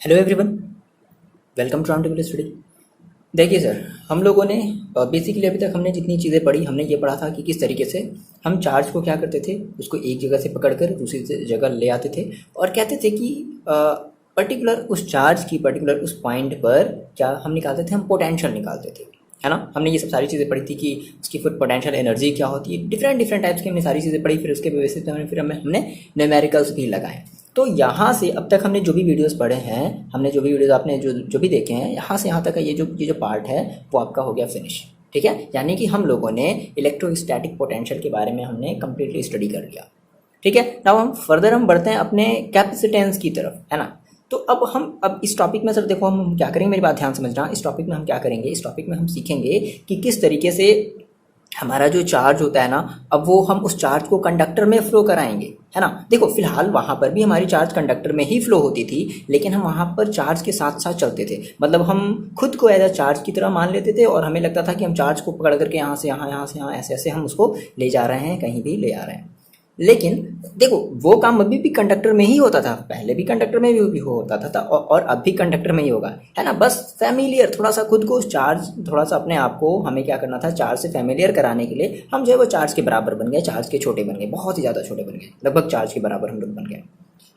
Hello everyone, welcome to round table study. देखिए sir, हम लोगों ने बेसिकली अभी तक हमने जितनी चीज़ें पढ़ी, हमने ये पढ़ा था कि किस तरीके से हम चार्ज को क्या करते थे, उसको एक जगह से पकड़कर दूसरी जगह ले आते थे और कहते थे कि पर्टिकुलर उस चार्ज की पर्टिकुलर उस पॉइंट पर क्या हम निकालते थे, हम पोटेंशियल निकालते थे, है ना। हमने ये सब सारी चीज़ें पढ़ी थी कि उसकी फिर पोटेंशियल एनर्जी क्या होती है, डिफरेंट टाइप्स की हमने सारी चीज़ें पढ़ी। फिर उसके बेसिस पे हमने न्यूमेरिकल्स भी लगाए। तो यहाँ से अब तक हमने जो भी वीडियोस पढ़े हैं, हमने जो भी वीडियोस आपने जो भी देखे हैं, यहाँ से यहाँ तक का ये जो पार्ट है वो आपका हो गया फिनिश। ठीक है, यानी कि हम लोगों ने इलेक्ट्रोस्टैटिक पोटेंशियल के बारे में हमने कम्प्लीटली स्टडी कर लिया। ठीक है, नाउ हम बढ़ते हैं अपने कैपेसिटेंस की तरफ, है ना। तो अब इस टॉपिक में सर देखो, हम क्या करेंगे, मेरी बात ध्यान समझना। इस टॉपिक में हम क्या करेंगे, इस टॉपिक में हम सीखेंगे कि किस तरीके से हमारा जो चार्ज होता है ना, अब वो हम उस चार्ज को कंडक्टर में फ्लो कराएंगे, है ना। देखो फिलहाल वहाँ पर भी हमारी चार्ज कंडक्टर में ही फ्लो होती थी, लेकिन हम वहाँ पर चार्ज के साथ साथ चलते थे। मतलब हम खुद को एज अ चार्ज की तरह मान लेते थे और हमें लगता था कि हम चार्ज को पकड़ करके यहाँ से यहाँ से यहाँ ऐसे ऐसे हम उसको ले जा रहे हैं, कहीं भी ले आ रहे हैं। लेकिन देखो वो काम अभी भी कंडक्टर में ही होता था, पहले भी कंडक्टर में भी होता था और अब भी कंडक्टर में ही होगा, है ना। बस फैमिलियर थोड़ा सा खुद को चार्ज, थोड़ा सा अपने आप को हमें क्या करना था, चार्ज से फैमिलियर कराने के लिए हम जो है वो चार्ज के बराबर बन गए, चार्ज के छोटे बन गए, बहुत ही ज़्यादा छोटे बन गए, लगभग चार्ज के बराबर हम लोग बन गए,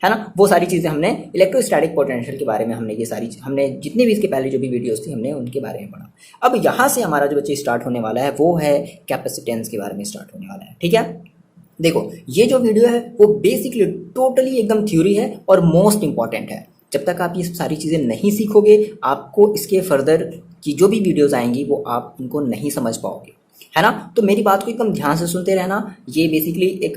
है ना। वो सारी चीज़ें हमने इलेक्ट्रोस्टैटिक पोटेंशियल के बारे में हमने ये सारी हमने जितनी भी इसके पहले जो भी वीडियोस थी हमने उनके बारे में पढ़ा। अब यहाँ से हमारा जो बच्चे स्टार्ट होने वाला है वो है कैपेसिटेंस के बारे में स्टार्ट होने वाला है। ठीक है, देखो ये जो वीडियो है वो बेसिकली टोटली एकदम थ्योरी है और मोस्ट इंपॉर्टेंट है। जब तक आप ये सारी चीज़ें नहीं सीखोगे, आपको इसके फर्दर की जो भी वीडियोस आएंगी वो आप उनको नहीं समझ पाओगे, है ना। तो मेरी बात को एकदम ध्यान से सुनते रहना। ये बेसिकली एक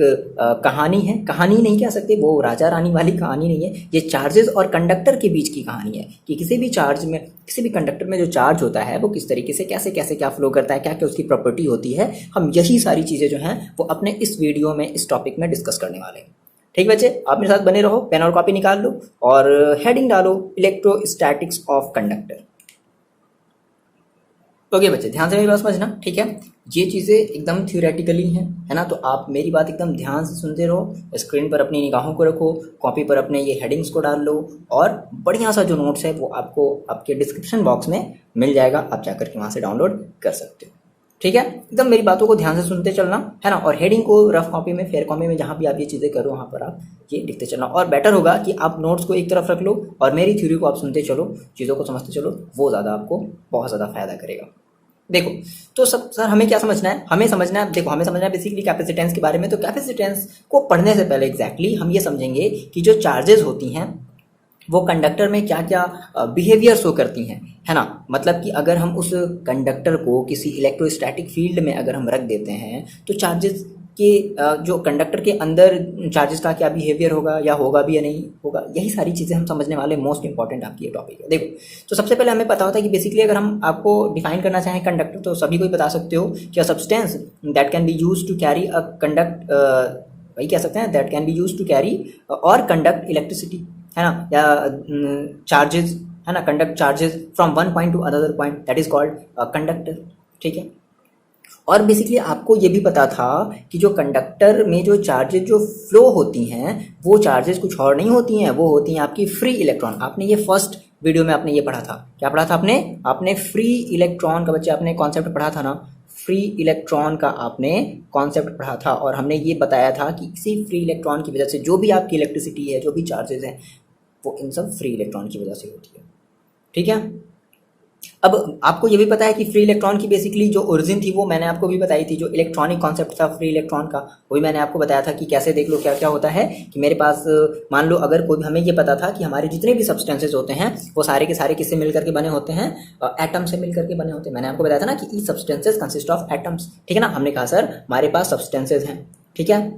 कहानी है, कहानी नहीं कह सकते, वो राजा रानी वाली कहानी नहीं है। ये चार्जेस और कंडक्टर के बीच की कहानी है कि किसी भी चार्ज में, किसी भी कंडक्टर में जो चार्ज होता है वो किस तरीके से कैसे कैसे क्या फ्लो करता है, क्या क्या उसकी प्रॉपर्टी होती है। हम यही सारी चीज़ें जो हैं वो अपने इस वीडियो में, इस टॉपिक में डिस्कस करने वाले हैं। ठीक बच्चे, आप मेरे साथ बने रहो, पेन और कॉपी निकाल लो और हेडिंग डालो इलेक्ट्रोस्टैटिक्स ऑफ कंडक्टर। ओके बच्चे, ध्यान से मेरी बात समझना। ठीक है, ये चीज़ें एकदम थ्योरेटिकली हैं, है ना। तो आप मेरी बात एकदम ध्यान से सुनते रहो, स्क्रीन पर अपनी निगाहों को रखो, कॉपी पर अपने ये हेडिंग्स को डाल लो और बढ़िया सा जो नोट्स है वो आपको आपके डिस्क्रिप्शन बॉक्स में मिल जाएगा, आप जाकर के वहाँ से डाउनलोड कर सकते हो। ठीक है, एकदम मेरी बातों को ध्यान से सुनते चलना, है ना। और हेडिंग को रफ कॉपी में, फेयर कॉपी में, जहाँ भी आप ये चीज़ें करो वहाँ पर आप ये लिखते चलना। और बेटर होगा कि आप नोट्स को एक तरफ रख लो और मेरी थ्योरी को आप सुनते चलो, चीज़ों को समझते चलो, वो ज़्यादा आपको बहुत ज़्यादा फायदा करेगा। देखो तो सब सर हमें क्या समझना है, हमें समझना है, देखो हमें समझना है बेसिकली कैपेसिटेंस के बारे में। तो कैपेसिटेंस को पढ़ने से पहले एग्जैक्टली हम ये समझेंगे कि जो चार्जेस होती हैं वो कंडक्टर में क्या क्या बिहेवियर शो करती हैं, है ना। मतलब कि अगर हम उस कंडक्टर को किसी इलेक्ट्रोस्टैटिक फील्ड में अगर हम रख देते हैं तो चार्जेस के जो कंडक्टर के अंदर चार्जेस का क्या बिहेवियर होगा, या होगा भी या नहीं होगा, यही सारी चीज़ें हम समझने वाले। मोस्ट इंपॉर्टेंट आपकी ये टॉपिक है। देखो तो सबसे पहले हमें पता होता है कि बेसिकली अगर हम आपको डिफाइन करना चाहें कंडक्टर, तो सभी को ही बता सकते हो कि substance that can be use to carry a conduct, वही कह सकते हैं, that can be use to carry और कंडक्ट इलेक्ट्रिसिटी, है ना, या चार्जेस, है ना, conduct charges from one point to another point, that is called conductor. ठीक है, और बेसिकली आपको ये भी पता था कि जो कंडक्टर में जो चार्जेस जो फ्लो होती हैं वो चार्जेस कुछ और नहीं होती हैं, वो होती हैं आपकी फ्री इलेक्ट्रॉन। आपने ये फर्स्ट वीडियो में आपने ये पढ़ा था, क्या पढ़ा था आपने फ्री इलेक्ट्रॉन का, बच्चे आपने कॉन्सेप्ट पढ़ा था ना, फ्री इलेक्ट्रॉन का आपने कॉन्सेप्ट पढ़ा था। और हमने ये बताया था कि इसी फ्री इलेक्ट्रॉन की वजह से जो भी आपकी इलेक्ट्रिसिटी है, जो भी चार्जेस हैं, वो इन सब फ्री इलेक्ट्रॉन की वजह से होती है। ठीक है, अब आपको ये भी पता है कि फ्री इलेक्ट्रॉन की बेसिकली जो ओरिजिन थी वो मैंने आपको भी बताई थी। जो इलेक्ट्रॉनिक कॉन्सेप्ट था फ्री इलेक्ट्रॉन का, वो भी मैंने आपको बताया था कि कैसे, देख लो क्या क्या होता है कि मेरे पास मान लो अगर कोई, हमें ये पता था कि हमारे जितने भी सब्सटेंसेज होते हैं वो सारे के सारे किससे मिलकर के बने होते हैं, एटम से मिलकर के बने होते हैं। मैंने आपको बताया था ना कि ई सब्सटेंसेज कंसिस्ट ऑफ एटम्स। ठीक है ना, हमने कहा सर हमारे पास सब्सटेंसेज हैं, ठीक है,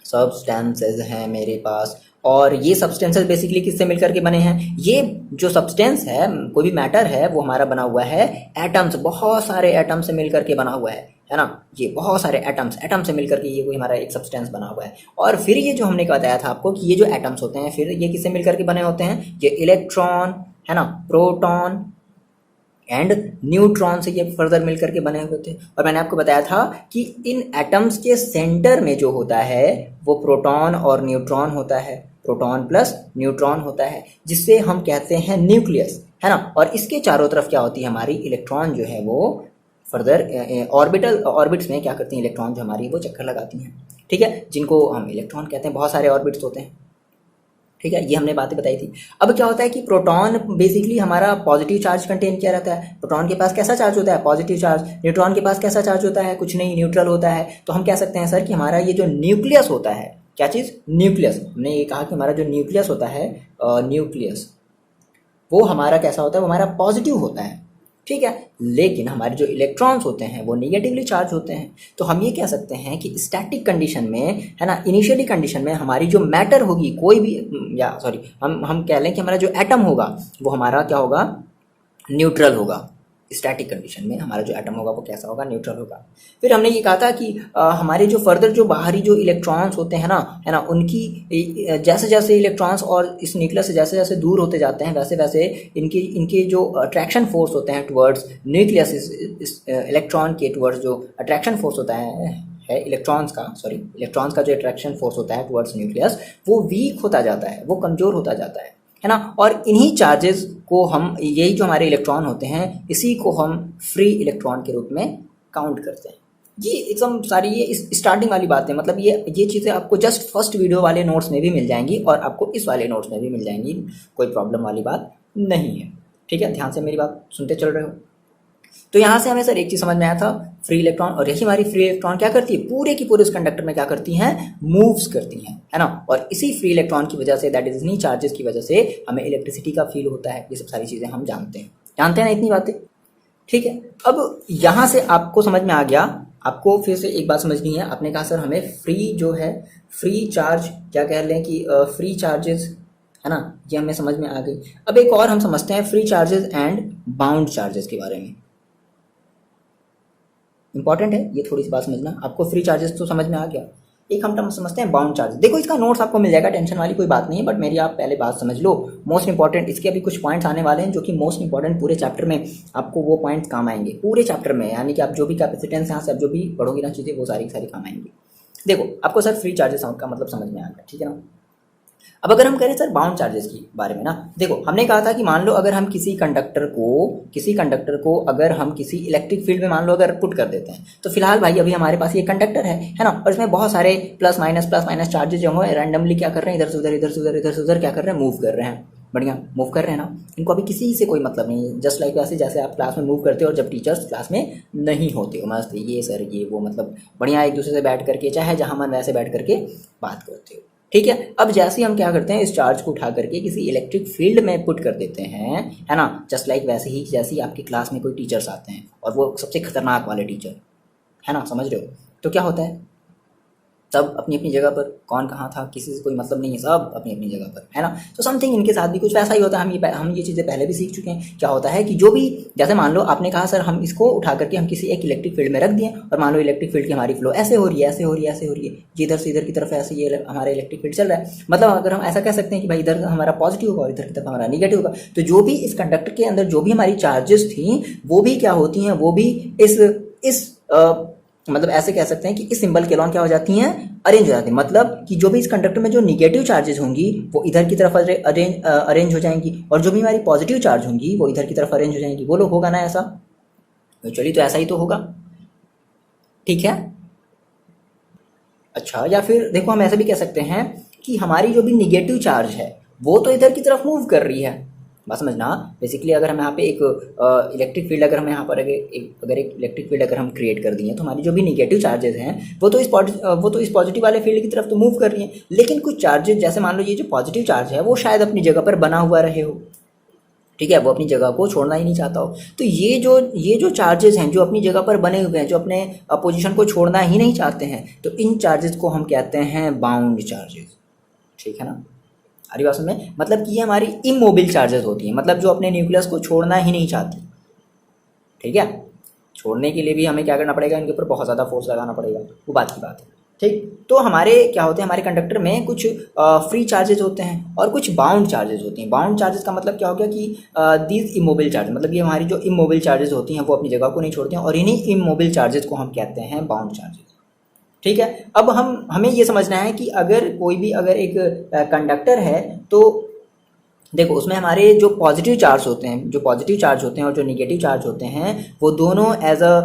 सब्सटेंसेज हैं मेरे पास, और ये सब्सटेंसेस बेसिकली किससे मिलकर के बने हैं, ये जो सब्सटेंस है, कोई भी मैटर है, वो हमारा बना हुआ है एटम्स, बहुत सारे एटम से मिलकर के बना हुआ है ना। ये बहुत सारे एटम से मिलकर के ये कोई हमारा एक सब्सटेंस बना हुआ है। और फिर ये जो हमने बताया था आपको कि ये जो एटम्स होते हैं फिर ये किससे मिलकर के बने होते हैं, ये इलेक्ट्रॉन, है ना, प्रोटॉन एंड न्यूट्रॉन से ये फर्दर मिलकर के बने हुए थे। और मैंने आपको बताया था कि इन एटम्स के सेंटर में जो होता है वो प्रोटॉन और न्यूट्रॉन होता है। प्रोटॉन प्लस न्यूट्रॉन होता है, जिससे हम कहते हैं न्यूक्लियस, है ना। और इसके चारों तरफ क्या होती है, हमारी इलेक्ट्रॉन जो है वो फर्दर ऑर्बिट्स में क्या करती हैं, इलेक्ट्रॉन जो हमारी वो चक्कर लगाती हैं, ठीक है, जिनको हम इलेक्ट्रॉन कहते हैं। बहुत सारे ऑर्बिट्स होते हैं, ठीक है, ये हमने बातें बताई थी। अब क्या होता है कि प्रोटॉन बेसिकली हमारा पॉजिटिव चार्ज कंटेन किया रहता है। प्रोटॉन के पास कैसा चार्ज होता है, पॉजिटिव चार्ज। न्यूट्रॉन के पास कैसा चार्ज होता है, कुछ नहीं, न्यूट्रल होता है। तो हम कह सकते हैं सर कि हमारा ये जो न्यूक्लियस होता है, क्या चीज़, न्यूक्लियस। हमने ये कहा कि हमारा जो न्यूक्लियस होता है, न्यूक्लियस, वो हमारा कैसा होता है, वो हमारा पॉजिटिव होता है, ठीक है। लेकिन हमारे जो इलेक्ट्रॉन्स होते हैं वो निगेटिवली चार्ज होते हैं। तो हम ये कह सकते हैं कि स्टैटिक कंडीशन में, है ना, इनिशियली कंडीशन में हमारी जो मैटर होगी, कोई भी, या सॉरी, हम कह लें कि हमारा जो एटम होगा वो हमारा क्या होगा, न्यूट्रल होगा। स्टैटिक कंडीशन में हमारा जो एटम होगा वो कैसा होगा, न्यूट्रल होगा। फिर हमने ये कहा था कि हमारे जो फर्दर जो बाहरी जो इलेक्ट्रॉन्स होते हैं ना, है ना, उनकी जैसे जैसे इलेक्ट्रॉन्स और इस न्यूक्लियस से जैसे जैसे दूर होते जाते हैं, वैसे वैसे इनके जो अट्रैक्शन फोर्स होते हैं टुवर्ड्स न्यूक्लियस, इस इलेक्ट्रॉन के टुवर्ड्स जो अट्रैक्शन फोर्स होता है इलेक्ट्रॉन्स का जो अट्रैक्शन फोर्स होता है टुवर्ड्स न्यूक्लियस, वो वीक होता जाता है, वो कमज़ोर होता जाता है ना। और इन्हीं चार्जेस को हम, यही जो हमारे इलेक्ट्रॉन होते हैं, इसी को हम फ्री इलेक्ट्रॉन के रूप में काउंट करते हैं। ये एकदम सारी ये स्टार्टिंग वाली बात है, मतलब ये चीज़ें आपको जस्ट फर्स्ट वीडियो वाले नोट्स में भी मिल जाएंगी और आपको इस वाले नोट्स में भी मिल जाएंगी, कोई प्रॉब्लम वाली बात नहीं है, ठीक है। ध्यान से मेरी बात सुनते चल रहे हो। तो यहाँ से हमें सर एक चीज़ समझ में आया था, फ्री इलेक्ट्रॉन, और यही हमारी फ्री इलेक्ट्रॉन क्या करती है, पूरे की पूरे उस कंडक्टर में क्या करती हैं, मूव्स करती हैं, है ना। और इसी फ्री इलेक्ट्रॉन की वजह से, दैट इज इन्हीं चार्जेस की वजह से हमें इलेक्ट्रिसिटी का फील होता है। ये सब सारी चीज़ें हम जानते हैं ना, इतनी बातें, ठीक है। अब यहाँ से आपको समझ में आ गया। आपको फिर से एक बात समझनी है। आपने कहा सर हमें फ्री जो है, फ्री चार्ज, क्या कह लें कि फ्री चार्जेस, है ना, ये हमें समझ में आ गई। अब एक और हम समझते हैं free charges and bound charges के बारे में। इंपॉर्टेंट है ये थोड़ी सी बात समझना। आपको फ्री चार्जेस तो समझ में आ गया, एक हम टर्म समझते हैं बाउंड चार्जेस। देखो इसका नोट्स आपको मिल जाएगा, टेंशन वाली कोई बात नहीं है, बट मेरी आप पहले बात समझ लो। मोस्ट इंपॉर्टेंट इसके अभी कुछ पॉइंट्स आने वाले हैं जो कि मोस्ट इंपॉर्टेंट पूरे चैप्टर में आपको वो पॉइंट्स काम आएंगे, पूरे चैप्टर में, यानी कि आप जो भी कैपेसिटेंस यहाँ से आप जो भी पढ़ोगे ना चीज़ें, वो सारी सारी काम आएंगी। देखो आपको सर फ्री चार्जेस का मतलब समझ में आ गया, ठीक है ना। अब अगर हम करें सर बाउंड चार्जेस के बारे में ना, देखो हमने कहा था कि मान लो अगर हम किसी कंडक्टर को अगर हम किसी इलेक्ट्रिक फील्ड में मान लो अगर पुट कर देते हैं, तो फिलहाल भाई अभी हमारे पास ये कंडक्टर है ना, और इसमें बहुत सारे प्लस माइनस चार्जेस जो है रैंडमली क्या कर रहे हैं, इधर से उधर क्या कर रहे हैं, मूव कर रहे हैं। बढ़िया मूव कर रहे हैं ना, इनको अभी किसी से कोई मतलब नहीं है। जस्ट लाइक वैसे जैसे आप क्लास में मूव करते हो और जब टीचर्स क्लास में नहीं होते हो, मस्त ये सर ये वो, मतलब बढ़िया एक दूसरे से बैठ करके, चाहे जहाँ मन वैसे बैठ करके बात करते हो, ठीक है। अब जैसे हम क्या करते हैं, इस चार्ज को उठा करके किसी इलेक्ट्रिक फील्ड में पुट कर देते हैं, है ना, जस्ट लाइक वैसे ही जैसे ही आपकी क्लास में कोई टीचर्स आते हैं और वो सबसे खतरनाक वाले टीचर, है ना, समझ रहे हो, तो क्या होता है, सब अपनी अपनी जगह पर, कौन कहाँ था किसी से कोई मतलब नहीं है, सब अपनी अपनी जगह पर, है ना। तो समथिंग इनके साथ भी कुछ वैसा ही होता है। हम ये चीज़ें पहले भी सीख चुके हैं। क्या होता है कि जो भी, जैसे मान लो आपने कहा सर हम इसको उठा करके हम किसी एक इलेक्ट्रिक फील्ड में रख दिए, और मान लो इलेक्ट्रिक फील्ड की हमारी फ्लो ऐसे हो रही है, इधर से इधर की तरफ ऐसे ये हमारा इलेक्ट्रिक फील्ड चल रहा है। मतलब अगर हम ऐसा कह सकते हैं कि भाई इधर हमारा पॉजिटिव होगा और इधर की तरफ हमारा निगेटिव होगा, तो जो भी इस कंडक्टर के अंदर जो भी हमारी चार्जेस थी वो भी क्या होती हैं, वो भी इस मतलब ऐसे कह सकते हैं कि इस सिंबल के अलॉन्ग क्या हो जाती हैं, अरेंज हो जाती हैं। मतलब कि जो भी इस कंडक्टर में जो निगेटिव चार्जेस होंगी वो इधर की तरफ अरेंज हो जाएंगी, और जो भी हमारी पॉजिटिव चार्ज होंगी वो इधर की तरफ अरेंज हो जाएंगी। बोलो होगा ना ऐसा, तो चलिए तो ऐसा ही तो होगा, ठीक है। अच्छा, या फिर देखो हम ऐसे भी कह सकते हैं कि हमारी जो भी निगेटिव चार्ज है वो तो इधर की तरफ मूव कर रही है। बात समझना, बेसिकली अगर हम यहाँ पे एक इलेक्ट्रिक फील्ड अगर हम यहाँ पर अगर एक इलेक्ट्रिक फील्ड अगर हम क्रिएट कर दिए, तो हमारी जो भी निगेटिव चार्जेस हैं वो तो इस पॉजिटिव वाले फील्ड की तरफ तो मूव कर रही हैं। लेकिन कुछ चार्जेस, जैसे मान लो ये जो पॉजिटिव चार्ज है वो शायद अपनी जगह पर बना हुआ रहे हो, ठीक है, वो अपनी जगह को छोड़ना ही नहीं चाहता हो। तो ये जो चार्जेस हैं जो अपनी जगह पर बने हुए हैं, जो अपने पोजीशन को छोड़ना ही नहीं चाहते हैं, तो इन चार्जेस को हम कहते हैं बाउंड चार्जेस, ठीक है ना। हमारी बात में मतलब कि ये हमारी इमोबिल चार्जेस होती हैं, मतलब जो अपने न्यूक्लियस को छोड़ना ही नहीं चाहती, ठीक है। छोड़ने के लिए भी हमें क्या करना पड़ेगा, इनके ऊपर बहुत ज़्यादा फोर्स लगाना पड़ेगा, वो बात की बात है, ठीक। तो हमारे क्या होते हैं, हमारे कंडक्टर में कुछ फ्री चार्जेस होते हैं और कुछ बाउंड चार्जेस होती हैं। बाउंड चार्जेस का मतलब क्या हो गया कि दीज इमोबिल चार्जेस, मतलब ये हमारी जो इमोबिल चार्जेस होती हैं वो अपनी जगह को नहीं छोड़ती हैं, और इन्हीं इमोबिल चार्जेस को हम कहते हैं बाउंड चार्जेस, ठीक है। अब हमें ये समझना है कि अगर कोई भी अगर एक कंडक्टर है तो देखो उसमें हमारे जो पॉजिटिव चार्ज होते हैं, जो पॉजिटिव चार्ज होते हैं और जो निगेटिव चार्ज होते हैं वो दोनों एज अ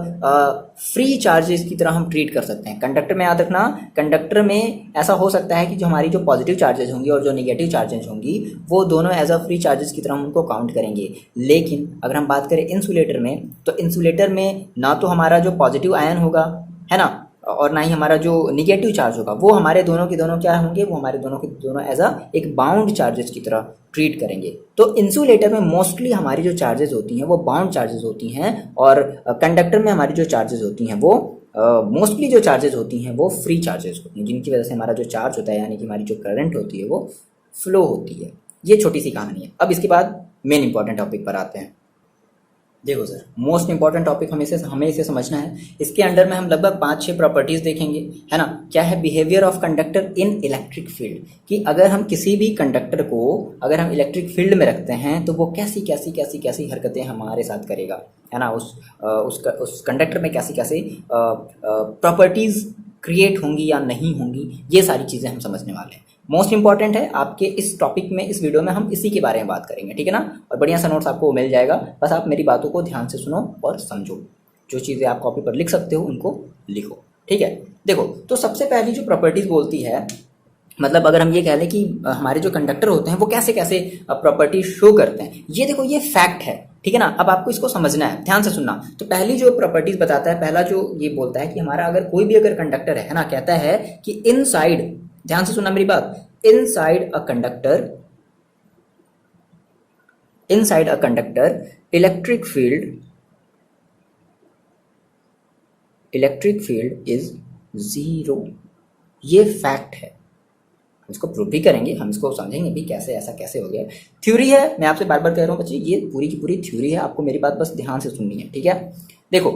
फ्री चार्जेस की तरह हम ट्रीट कर सकते हैं। कंडक्टर में याद रखना, कंडक्टर में ऐसा हो सकता है कि जो हमारी जो पॉजिटिव चार्जेस होंगी और जो निगेटिव चार्जेस होंगी वो दोनों एज अ फ्री चार्जेस की तरह हम उनको काउंट करेंगे। लेकिन अगर हम बात करें इंसुलेटर में, तो इंसुलेटर में ना तो हमारा जो पॉजिटिव आयन होगा, है ना, और ना ही हमारा जो निगेटिव चार्ज होगा, वो हमारे दोनों के दोनों क्या होंगे, वो हमारे दोनों के दोनों एज अ एक बाउंड चार्जेस की तरह ट्रीट करेंगे। तो इंसुलेटर में मोस्टली हमारी जो चार्जेस होती हैं वो बाउंड चार्जेस होती हैं, और कंडक्टर में हमारी जो चार्जेस होती हैं वो मोस्टली जो चार्जेस होती हैं वो फ्री चार्जेस होती हैं, जिनकी वजह से हमारा जो चार्ज होता है यानी कि हमारी जो करंट होती है वो फ्लो होती है। ये छोटी सी कहानी है। अब इसके बाद मेन इंपॉर्टेंट टॉपिक पर आते हैं। देखो सर, मोस्ट इंपॉर्टेंट टॉपिक हमें इसे समझना है। इसके अंडर में हम लगभग 5-6 प्रॉपर्टीज देखेंगे, है ना। क्या है? Behaviour of conductor in electric field, कि अगर हम किसी भी कंडक्टर को अगर हम इलेक्ट्रिक फील्ड में रखते हैं तो वो कैसी कैसी कैसी कैसी हरकतें हमारे साथ करेगा, है ना। उस कंडक्टर में कैसी कैसी प्रॉपर्टीज क्रिएट होंगी या नहीं होंगी, ये सारी चीज़ें हम समझने वाले हैं। मोस्ट इंपॉर्टेंट है आपके इस टॉपिक में, इस वीडियो में हम इसी के बारे में बात करेंगे, ठीक है ना। और बढ़िया सा नोट्स आपको मिल जाएगा, बस आप मेरी बातों को ध्यान से सुनो और समझो। जो चीज़ें आप कॉपी पर लिख सकते हो उनको लिखो, ठीक है। देखो, तो सबसे पहली जो प्रॉपर्टीज बोलती है, मतलब अगर हम ये कह लें कि हमारे जो कंडक्टर होते हैं वो कैसे कैसे प्रॉपर्टी शो करते हैं, ये देखो ये फैक्ट है, ठीक है ना। अब आपको इसको समझना है, ध्यान से सुनना। तो पहली जो प्रॉपर्टीज बताता है, पहला जो ये बोलता है कि हमारा अगर कोई भी अगर कंडक्टर है ना, कहता है कि इनसाइड, ध्यान से सुनना मेरी बात, inside a conductor electric field is zero. ये फैक्ट है, इसको प्रूव भी करेंगे, हम इसको समझेंगे भी कैसे ऐसा कैसे हो गया। थ्योरी है, मैं आपसे बार बार कह रहा हूँ बच्चे, ये पूरी की पूरी थ्योरी है, आपको मेरी बात बस ध्यान से सुननी है, ठीक है। देखो,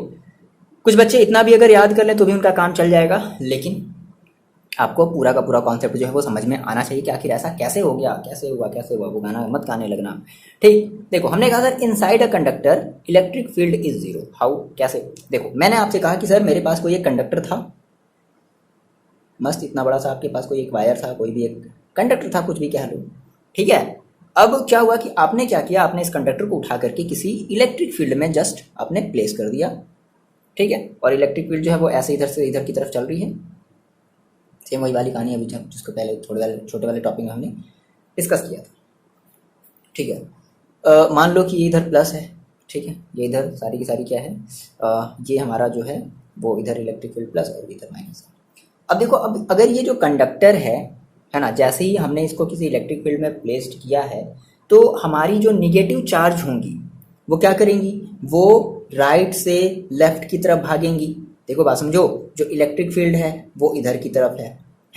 कुछ बच्चे इतना भी अगर याद कर लें तो भी उनका काम चल जाएगा, लेकिन आपको पूरा का पूरा कॉन्सेप्ट जो है वो समझ में आना चाहिए कि आखिर ऐसा कैसे हो गया, कैसे हुआ, वो गाना मत गाने लगना, ठीक। देखो, हमने कहा sir inside a conductor electric field is zero. How, कैसे? देखो, मैंने आपसे कहा कि सर मेरे पास कोई एक कंडक्टर था, मस्त इतना बड़ा सा, आपके पास कोई एक वायर था, कोई भी एक कंडक्टर था, कुछ भी कह लो, ठीक है। अब क्या हुआ कि आपने क्या किया, आपने इस कंडक्टर को उठा करके किसी इलेक्ट्रिक फील्ड में जस्ट आपने प्लेस कर दिया, ठीक है। और इलेक्ट्रिक फील्ड जो है वो ऐसे इधर से इधर की तरफ चल रही है। सेम वही वाली कहानी अभी जिसको पहले थोड़े वाले छोटे वाले टॉपिक में हमने डिस्कस किया था, ठीक है। मान लो कि ये इधर प्लस है, ठीक है, ये इधर सारी की सारी क्या है, ये हमारा जो है वो इधर इलेक्ट्रिक फील्ड प्लस और इधर माइनस है। अब देखो, अब अगर ये जो कंडक्टर है ना, जैसे ही हमने इसको किसी इलेक्ट्रिक फील्ड में प्लेस्ड किया है तो हमारी जो निगेटिव चार्ज होंगी वो क्या करेंगी, वो राइट से लेफ्ट की तरफ भागेंगी। देखो बात समझो, जो इलेक्ट्रिक फील्ड है वो इधर की तरफ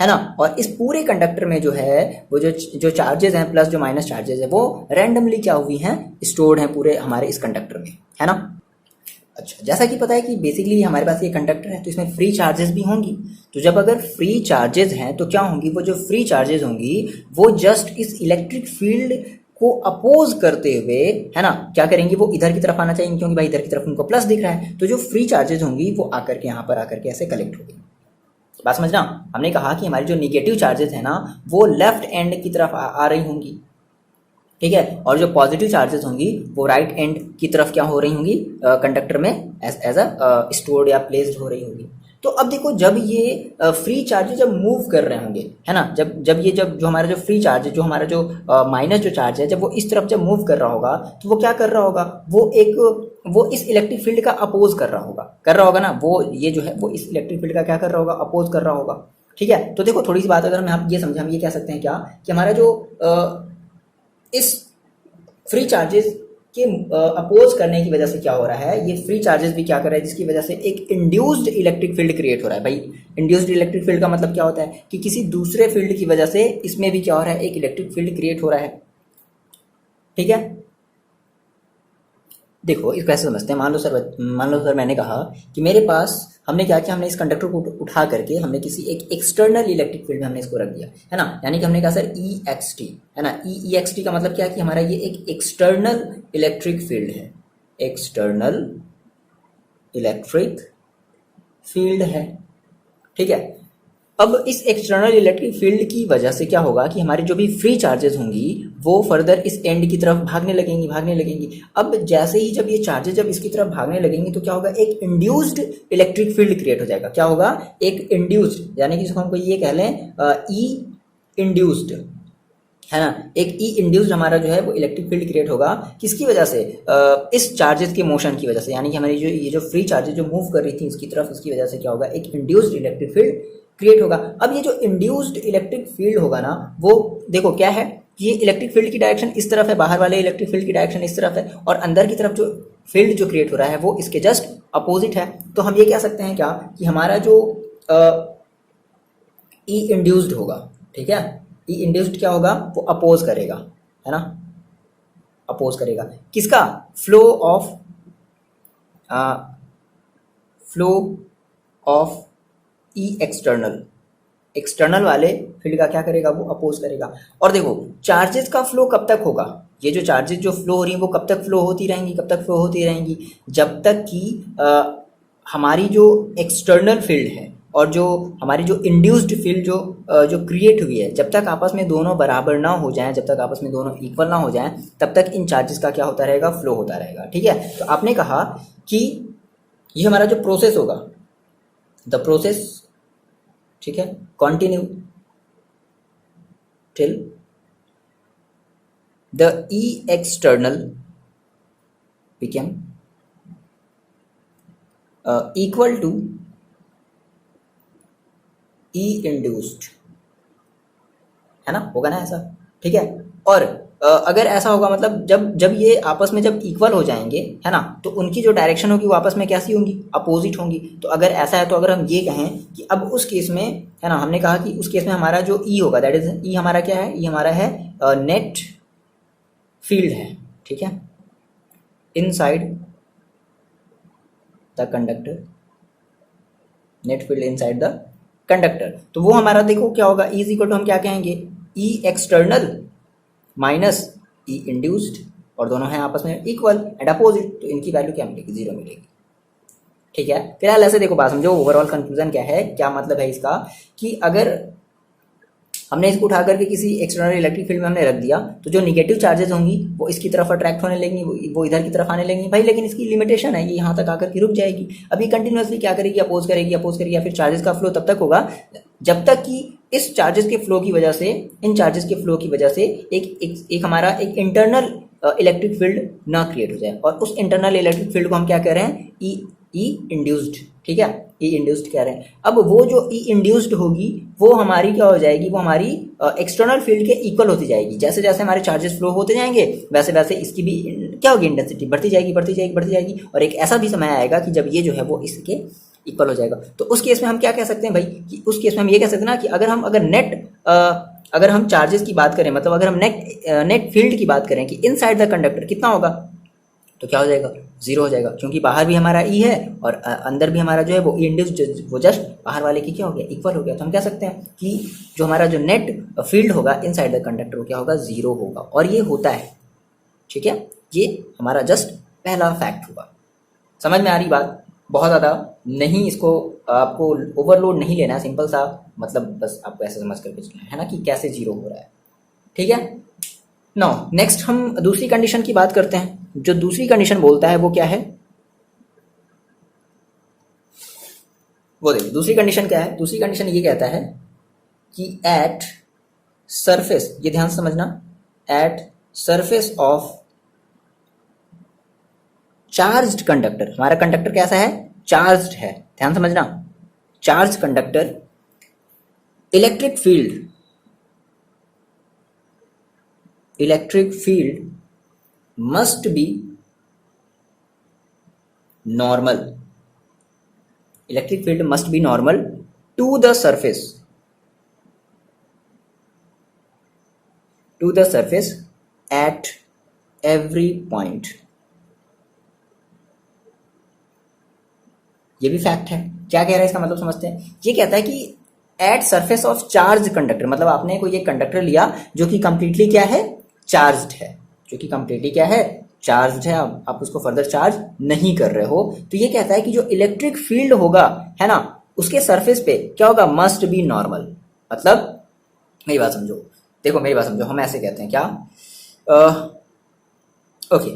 है ना। और इस पूरे कंडक्टर में जो है वो जो चार्जेस हैं प्लस जो माइनस चार्जेस है वो रैंडमली क्या हुई हैं, स्टोर्ड हैं पूरे हमारे इस कंडक्टर में, है ना। अच्छा, जैसा कि पता है कि बेसिकली हमारे पास ये कंडक्टर है तो इसमें फ्री चार्जेस भी होंगी। तो जब अगर फ्री चार्जेस हैं तो क्या होंगी, वो जो फ्री चार्जेस होंगी वो जस्ट इस इलेक्ट्रिक फील्ड को अपोज करते हुए, है ना, क्या करेंगी, वो इधर की तरफ आना चाहिए, क्योंकि भाई इधर की तरफ उनको प्लस दिख रहा है। तो जो फ्री चार्जेस होंगी वो आकर के यहाँ पर आकर के ऐसे कलेक्ट होगी। बात समझना, हमने कहा कि हमारी जो निगेटिव चार्जेस है ना वो लेफ्ट एंड की तरफ आ रही होंगी, ठीक है, और जो पॉजिटिव चार्जेस होंगी वो राइट एंड की तरफ क्या हो रही होंगी, कंडक्टर में एज अ स्टोर्ड या प्लेस्ड हो रही होगी। तो अब देखो, जब ये फ्री चार्जेस जब मूव कर रहे होंगे, है ना, जब जो हमारा जो फ्री चार्ज है, जो हमारा जो माइनस जो चार्ज है, जब वो इस तरफ जब मूव कर रहा होगा तो वो क्या कर रहा होगा, वो इस इलेक्ट्रिक फील्ड का अपोज कर रहा होगा ना, वो ये जो है वो इस इलेक्ट्रिक फील्ड का क्या कर रहा होगा, अपोज कर रहा होगा, ठीक है। तो देखो, थोड़ी सी बात अगर हम आप ये समझे, हम ये कह सकते हैं क्या कि हमारा जो इस फ्री चार्जेस के अपोज करने की वजह से क्या हो रहा है, ये फ्री चार्जेस भी क्या कर रहा है, जिसकी वजह से एक इंड्यूस्ड इलेक्ट्रिक फील्ड क्रिएट हो रहा है। भाई, इंड्यूस्ड इलेक्ट्रिक फील्ड का मतलब क्या होता है कि किसी दूसरे फील्ड की वजह से इसमें भी क्या हो रहा है, एक इलेक्ट्रिक फील्ड क्रिएट हो रहा है, ठीक है। देखो, इसको ऐसे समझते हैं, मान लो सर मैंने कहा कि मेरे पास, हमने क्या किया, हमने इस कंडक्टर को उठा करके हमने किसी एक एक्सटर्नल इलेक्ट्रिक फील्ड में हमने इसको रख दिया, है ना। यानी कि हमने कहा सर EXT, है ना। EXT का मतलब क्या है कि हमारा ये एक एक्सटर्नल इलेक्ट्रिक फील्ड है, एक्सटर्नल इलेक्ट्रिक फील्ड है, ठीक है। अब इस एक्सटर्नल इलेक्ट्रिक फील्ड की वजह से क्या होगा कि हमारी जो भी फ्री चार्जेस होंगी वो फर्दर इस एंड की तरफ भागने लगेंगी। अब जैसे ही जब ये चार्जेस जब इसकी तरफ भागने लगेंगी तो क्या होगा, एक इंड्यूस्ड इलेक्ट्रिक फील्ड क्रिएट हो जाएगा। क्या होगा, एक इंड्यूस्ड, यानी कि जिसको हमको ये कह लें ई इंड्यूस्ड, है ना, एक ई इंड्यूस्ड हमारा जो है वो इलेक्ट्रिक फील्ड क्रिएट होगा। किसकी वजह से, इस चार्जेस के मोशन की वजह से, यानी कि हमारी जो ये जो फ्री चार्जेस जो मूव कर रही थी इसकी तरफ, इसकी वजह से क्या होगा, एक इंड्यूस्ड इलेक्ट्रिक फील्ड क्रिएट होगा। अब ये जो इंड्यूस्ड इलेक्ट्रिक फील्ड होगा ना, वो देखो क्या है, ये इलेक्ट्रिक फील्ड की डायरेक्शन इस तरफ है, बाहर वाले इलेक्ट्रिक फील्ड की डायरेक्शन इस तरफ है, और अंदर की तरफ जो फील्ड जो क्रिएट हो रहा है वो इसके जस्ट अपोजिट है। तो हम ये कह सकते हैं क्या कि हमारा जो ई इंड्यूस्ड होगा, ठीक है, ई इंड्यूस्ड क्या होगा, वो अपोज करेगा, है ना, अपोज करेगा किसका, flow of E external, external वाले फील्ड का क्या करेगा, वो अपोज करेगा। और देखो चार्जेस का फ्लो कब तक होगा, ये जो चार्जेस जो फ्लो हो रही हैं वो कब तक फ्लो होती रहेंगी, जब तक कि हमारी जो एक्सटर्नल फील्ड है और जो हमारी जो इंड्यूस्ड फील्ड जो क्रिएट हुई है, जब तक आपस में दोनों बराबर ना हो जाएं, जब तक आपस में दोनों इक्वल ना हो जाएं, तब तक इन चार्जेस का क्या होता रहेगा, फ्लो होता रहेगा। ठीक है, तो आपने कहा कि ये हमारा जो प्रोसेस होगा, द प्रोसेस, ठीक है, continue till the E external became equal to E induced, है ना, होगा ना ऐसा, ठीक है। और अगर ऐसा होगा मतलब जब ये आपस में जब इक्वल हो जाएंगे, है ना, तो उनकी जो डायरेक्शन होगी वो आपस में कैसी होंगी, अपोजिट होंगी। तो अगर ऐसा है तो अगर हम ये कहें कि अब उस केस में, है ना, हमने कहा कि उस केस में हमारा जो ई होगा, दैट इज ई हमारा क्या है, ई हमारा है नेट फील्ड है, ठीक है, inside the conductor, net field inside the conductor. तो वो हमारा देखो क्या होगा, ई इज इक्वल टू हम क्या कहेंगे, ई एक्सटर्नल माइनस ई इंड्यूस्ड, और दोनों हैं आपस में इक्वल एंड अपोजिट, तो इनकी वैल्यू क्या मिलेगी, 0 मिलेगी। ठीक है, फिलहाल ऐसे देखो बात समझो, ओवरऑल कंक्लूजन क्या है, क्या मतलब है इसका, कि अगर हमने इसको उठा करके किसी एक्सटर्नल इलेक्ट्रिक फील्ड में हमने रख दिया, तो जो निगेटिव चार्जेस होंगी वो इसकी तरफ अट्रैक्ट होने लगेंगी, वो इधर की तरफ आने लगेंगी भाई, लेकिन इसकी लिमिटेशन है, ये यहाँ तक आकर के रुक जाएगी। अभी कंटिन्यूसली क्या करेगी, अपोज करेगी, या फिर चार्जेस का फ्लो तब तक होगा जब तक कि इस चार्जेस के फ्लो की वजह से, इन चार्जेस के फ्लो की वजह से एक हमारा एक इंटरनल इलेक्ट्रिक फील्ड ना क्रिएट हो जाए, और उस इंटरनल इलेक्ट्रिक फील्ड को हम क्या कह रहे हैं, ई इंड्यूस्ड, ठीक है, ई इंड्यूस्ड कह रहे हैं। अब वो जो ई इंड्यूस्ड होगी वो हमारी क्या हो जाएगी, वो हमारी एक्सटर्नल फील्ड के इक्वल होती जाएगी। जैसे जैसे हमारे चार्जेस फ्लो होते जाएंगे वैसे वैसे इसकी भी क्या होगी, इंटेंसिटी बढ़ती जाएगी, और एक ऐसा भी समय आएगा कि जब ये जो है वो इसके इक्वल हो जाएगा। तो उस केस में हम क्या कह सकते हैं भाई, कि उस केस में हम ये कह सकते हैं ना कि अगर हम चार्जेस की बात करें, मतलब अगर हम नेट फील्ड की बात करें कि इनसाइड द कंडक्टर कितना होगा, तो क्या हो जाएगा, 0 हो जाएगा, क्योंकि बाहर भी हमारा ई है और अंदर भी हमारा जो है वो ई इंड्यूस्ड, वो जस्ट बाहर वाले की क्या हो गया, इक्वल हो गया। तो हम कह सकते हैं कि जो हमारा जो नेट फील्ड होगा इनसाइड द कंडक्टर वो क्या होगा, 0 होगा, और ये होता है। ठीक है, ये हमारा जस्ट पहला फैक्ट हुआ। समझ में आ रही बात, बहुत ज़्यादा नहीं, इसको आपको ओवरलोड नहीं लेना है, सिंपल सा मतलब बस आपको ऐसे समझ करके चलना है ना कि कैसे 0 हो रहा है। ठीक है, नाउ नेक्स्ट हम दूसरी कंडीशन की बात करते हैं। जो दूसरी कंडीशन बोलता है वो क्या है, वो देखिए दूसरी कंडीशन क्या है। दूसरी कंडीशन ये कहता है कि एट सरफेस, ये ध्यान से समझना, at surface of charged conductor, हमारा कंडक्टर कैसा है, चार्ज्ड है, ध्यान समझना, charge conductor, electric field must be normal, electric field must be normal to the surface at every point। ये भी फैक्ट है। क्या कह रहा है इसका मतलब समझते हैं। ये कहता है कि at surface of charge conductor, मतलब आपने कोई एक कंडक्टर लिया जो कि कंप्लीटली क्या है, चार्ज्ड है, जो कि कंप्लीटली क्या है, चार्ज्ड है, आप उसको फर्दर चार्ज नहीं कर रहे हो। तो ये कहता है कि जो इलेक्ट्रिक फील्ड होगा, है ना, उसके सरफेस पे क्या होगा, मस्ट बी नॉर्मल। मतलब मेरी बात समझो, देखो मेरी बात समझो, हम ऐसे कहते हैं क्या, ओके,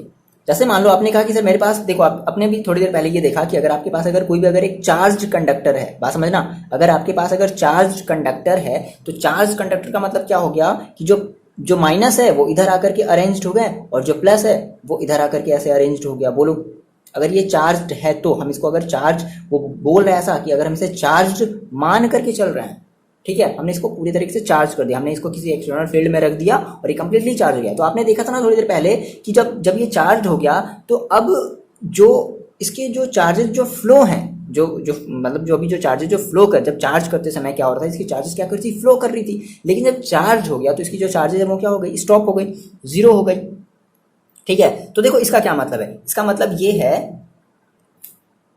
जैसे मान लो आपने कहा कि सर मेरे पास, देखो आप अपने भी थोड़ी देर पहले ये देखा कि अगर आपके पास अगर कोई भी अगर एक चार्ज कंडक्टर है, बात समझना, अगर आपके पास अगर चार्ज कंडक्टर है तो चार्ज कंडक्टर का मतलब क्या हो गया कि जो जो माइनस है वो इधर आकर के अरेंज्ड हो गए और जो प्लस है वो इधर आकर के ऐसे अरेंज्ड हो गया। बोलो अगर ये चार्ज है तो हम इसको अगर चार्ज, वो बोल रहे हैं ऐसा कि अगर हम इसे चार्ज मान करके चल रहे हैं, ठीक है, हमने इसको पूरी तरीके से चार्ज कर दिया, हमने इसको किसी एक्सटर्नल फील्ड में रख दिया और ये कंप्लीटली चार्ज हो गया। तो आपने देखा था ना थोड़ी देर पहले कि जब जब ये चार्ज हो गया तो अब जो इसके जो चार्जेस जो फ्लो हैं, जो जो मतलब जो अभी जो चार्जेस जो फ्लो कर, जब चार्ज करते समय क्या हो रहा था, इसकी चार्जेस क्या कर रही थी, फ्लो कर रही थी। लेकिन जब चार्ज हो गया तो इसकी जो चार्जेस है वो क्या हो गई, स्टॉप हो गई, जीरो हो गई। ठीक है, तो देखो इसका क्या मतलब है, इसका मतलब ये है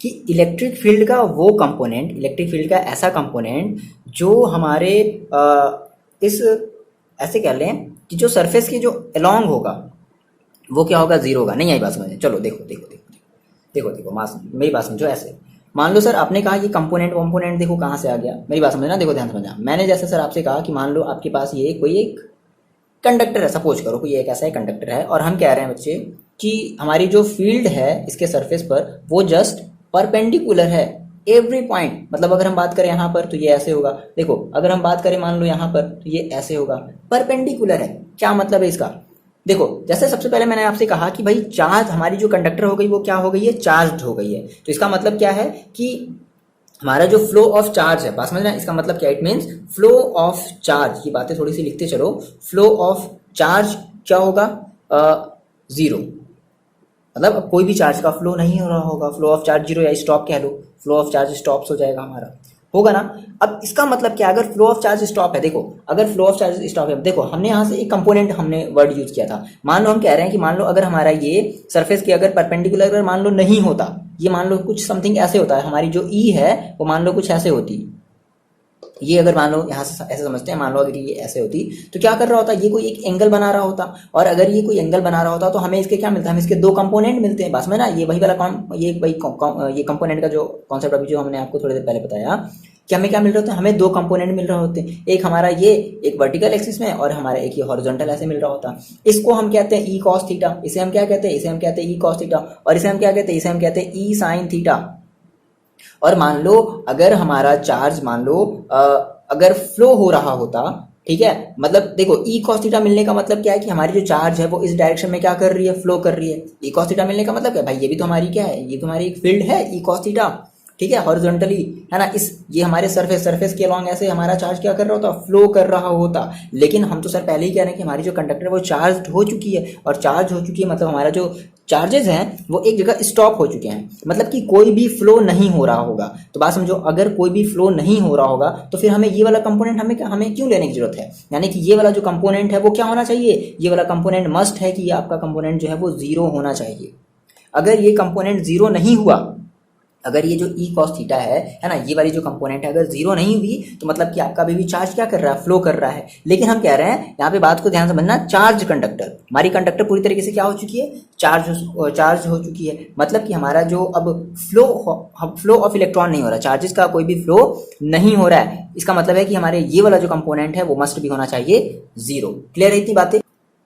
कि इलेक्ट्रिक फील्ड का वो कंपोनेंट, इलेक्ट्रिक फील्ड का ऐसा कंपोनेंट जो हमारे इस, ऐसे कह लें कि जो सरफेस के जो अलोंग होगा वो क्या होगा, जीरो होगा। नहीं आई बात समझ, चलो देखो देखो देखो देखो देखो मास मेरी बात समझो। ऐसे मान लो सर आपने कहा कि कंपोनेंट कंपोनेंट देखो कहाँ से आ गया, मेरी बात समझना, देखो ध्यान समझना। मैंने जैसे सर आपसे कहा कि मान लो आपके पास ये कोई एक कंडक्टर है, सपोज करो कोई एक ऐसा एक कंडक्टर है और हम कह रहे हैं बच्चे कि हमारी जो फील्ड है इसके सरफेस पर वो जस्ट परपेंडिकुलर है एवरी पॉइंट। मतलब अगर हम बात करें यहाँ पर तो ये ऐसे होगा, देखो अगर हम बात करें मान लो यहाँ पर तो ये ऐसे होगा, परपेंडिकुलर है। क्या मतलब है इसका, देखो जैसे सबसे पहले मैंने आपसे कहा कि भाई चार्ज, हमारी जो कंडक्टर हो गई वो क्या हो गई है, चार्ज हो गई है। तो इसका मतलब क्या है कि हमारा जो फ्लो ऑफ चार्ज है, बात समझना, इसका मतलब क्या, it means flow of charge, ये बातें थोड़ी सी लिखते चलो, फ्लो ऑफ चार्ज क्या होगा, जीरो। मतलब अब कोई भी चार्ज का फ्लो नहीं हो रहा होगा, फ्लो ऑफ चार्ज जीरो, या स्टॉप कह लो, फ्लो ऑफ चार्ज स्टॉप हो जाएगा हमारा, होगा ना। अब इसका मतलब क्या, अगर फ्लो ऑफ चार्ज स्टॉप है, देखो अगर फ्लो ऑफ चार्ज स्टॉप है, देखो हमने यहाँ से एक कंपोनेंट हमने वर्ड यूज किया था। मान लो हम कह रहे हैं कि मान लो अगर हमारा ये सरफेस के अगर परपेंडिकुलर अगर मान लो नहीं होता, ये मान लो कुछ समथिंग ऐसे होता है, हमारी जो ई है वो मान लो कुछ ऐसे होती, ये अगर मान लो यहाँ से ऐसे समझते हैं, मान लो अगर ये ऐसे होती तो क्या कर रहा होता, ये कोई एक एंगल बना रहा होता, और अगर ये कोई एंगल बना रहा होता तो हमें इसके क्या मिलता है, हमें इसके दो कंपोनेंट मिलते हैं। बस में ना, ये वही वाला ये वही ये कंपोनेंट का जो कॉन्सेप्ट अभी जो हमने आपको थोड़ी देर पहले बताया कि हमें क्या मिल रहा होता है, हमें दो कंपोनेंट मिल रहे होते हैं, एक हमारा ये एक वर्टिकल एक्सिस में और हमारा एक ये हॉरिजॉन्टल ऐसे मिल रहा होता है। इसको हम कहते हैं ई कॉस थीटा, इसे हम क्या कहते हैं, इसे हम कहते हैं ई कॉस थीटा, और इसे हम क्या कहते हैं, इसे हम कहते हैं ई साइन थीटा। और मान लो अगर हमारा चार्ज मान लो अगर फ्लो हो रहा होता, ठीक है, मतलब देखो ई कॉस थीटा मिलने का मतलब क्या है कि हमारी जो चार्ज है वो इस डायरेक्शन में क्या कर रही है, फ्लो कर रही है। ई कॉस थीटा मिलने का मतलब क्या है भाई, ये भी तो हमारी क्या है, ये तो हमारी एक फील्ड है ई कॉस थीटा, ठीक है, हॉरिजॉन्टली है ना, इस ये हमारे सरफेस के अलॉन्ग ऐसे हमारा चार्ज क्या कर रहा होता, फ्लो कर रहा होता। लेकिन हम तो सर पहले ही कह रहे हैं कि हमारी जो कंडक्टर वो चार्ज हो चुकी है, और चार्ज हो चुकी है मतलब हमारा जो चार्जेस हैं वो एक जगह स्टॉप हो चुके हैं, मतलब कि कोई भी फ्लो नहीं हो रहा होगा। तो बात समझो, अगर कोई भी फ्लो नहीं हो रहा होगा तो फिर हमें ये वाला कंपोनेंट हमें क्यों लेने की जरूरत है, यानी कि ये वाला जो कंपोनेंट है वो क्या होना चाहिए, ये वाला कंपोनेंट मस्ट है कि ये आपका कंपोनेंट जो है वो जीरो होना चाहिए। अगर ये कंपोनेंट जीरो नहीं हुआ, अगर ये जो ई कॉस थीटा है ना, ये वाली जो कंपोनेंट है अगर जीरो नहीं हुई तो मतलब कि आपका अभी भी चार्ज क्या कर रहा है, फ्लो कर रहा है। लेकिन हम कह रहे हैं यहाँ पे बात को ध्यान से समझना, चार्ज कंडक्टर, हमारी कंडक्टर पूरी तरीके से क्या हो चुकी है, चार्ज हो चुकी है। मतलब कि हमारा जो अब फ्लो ऑफ इलेक्ट्रॉन नहीं हो रहा, चार्जेस का कोई भी फ्लो नहीं हो रहा है। इसका मतलब है कि हमारे ये वाला जो कंपोनेंट है वो मस्ट भी होना चाहिए जीरो। क्लियर है इतनी बातें।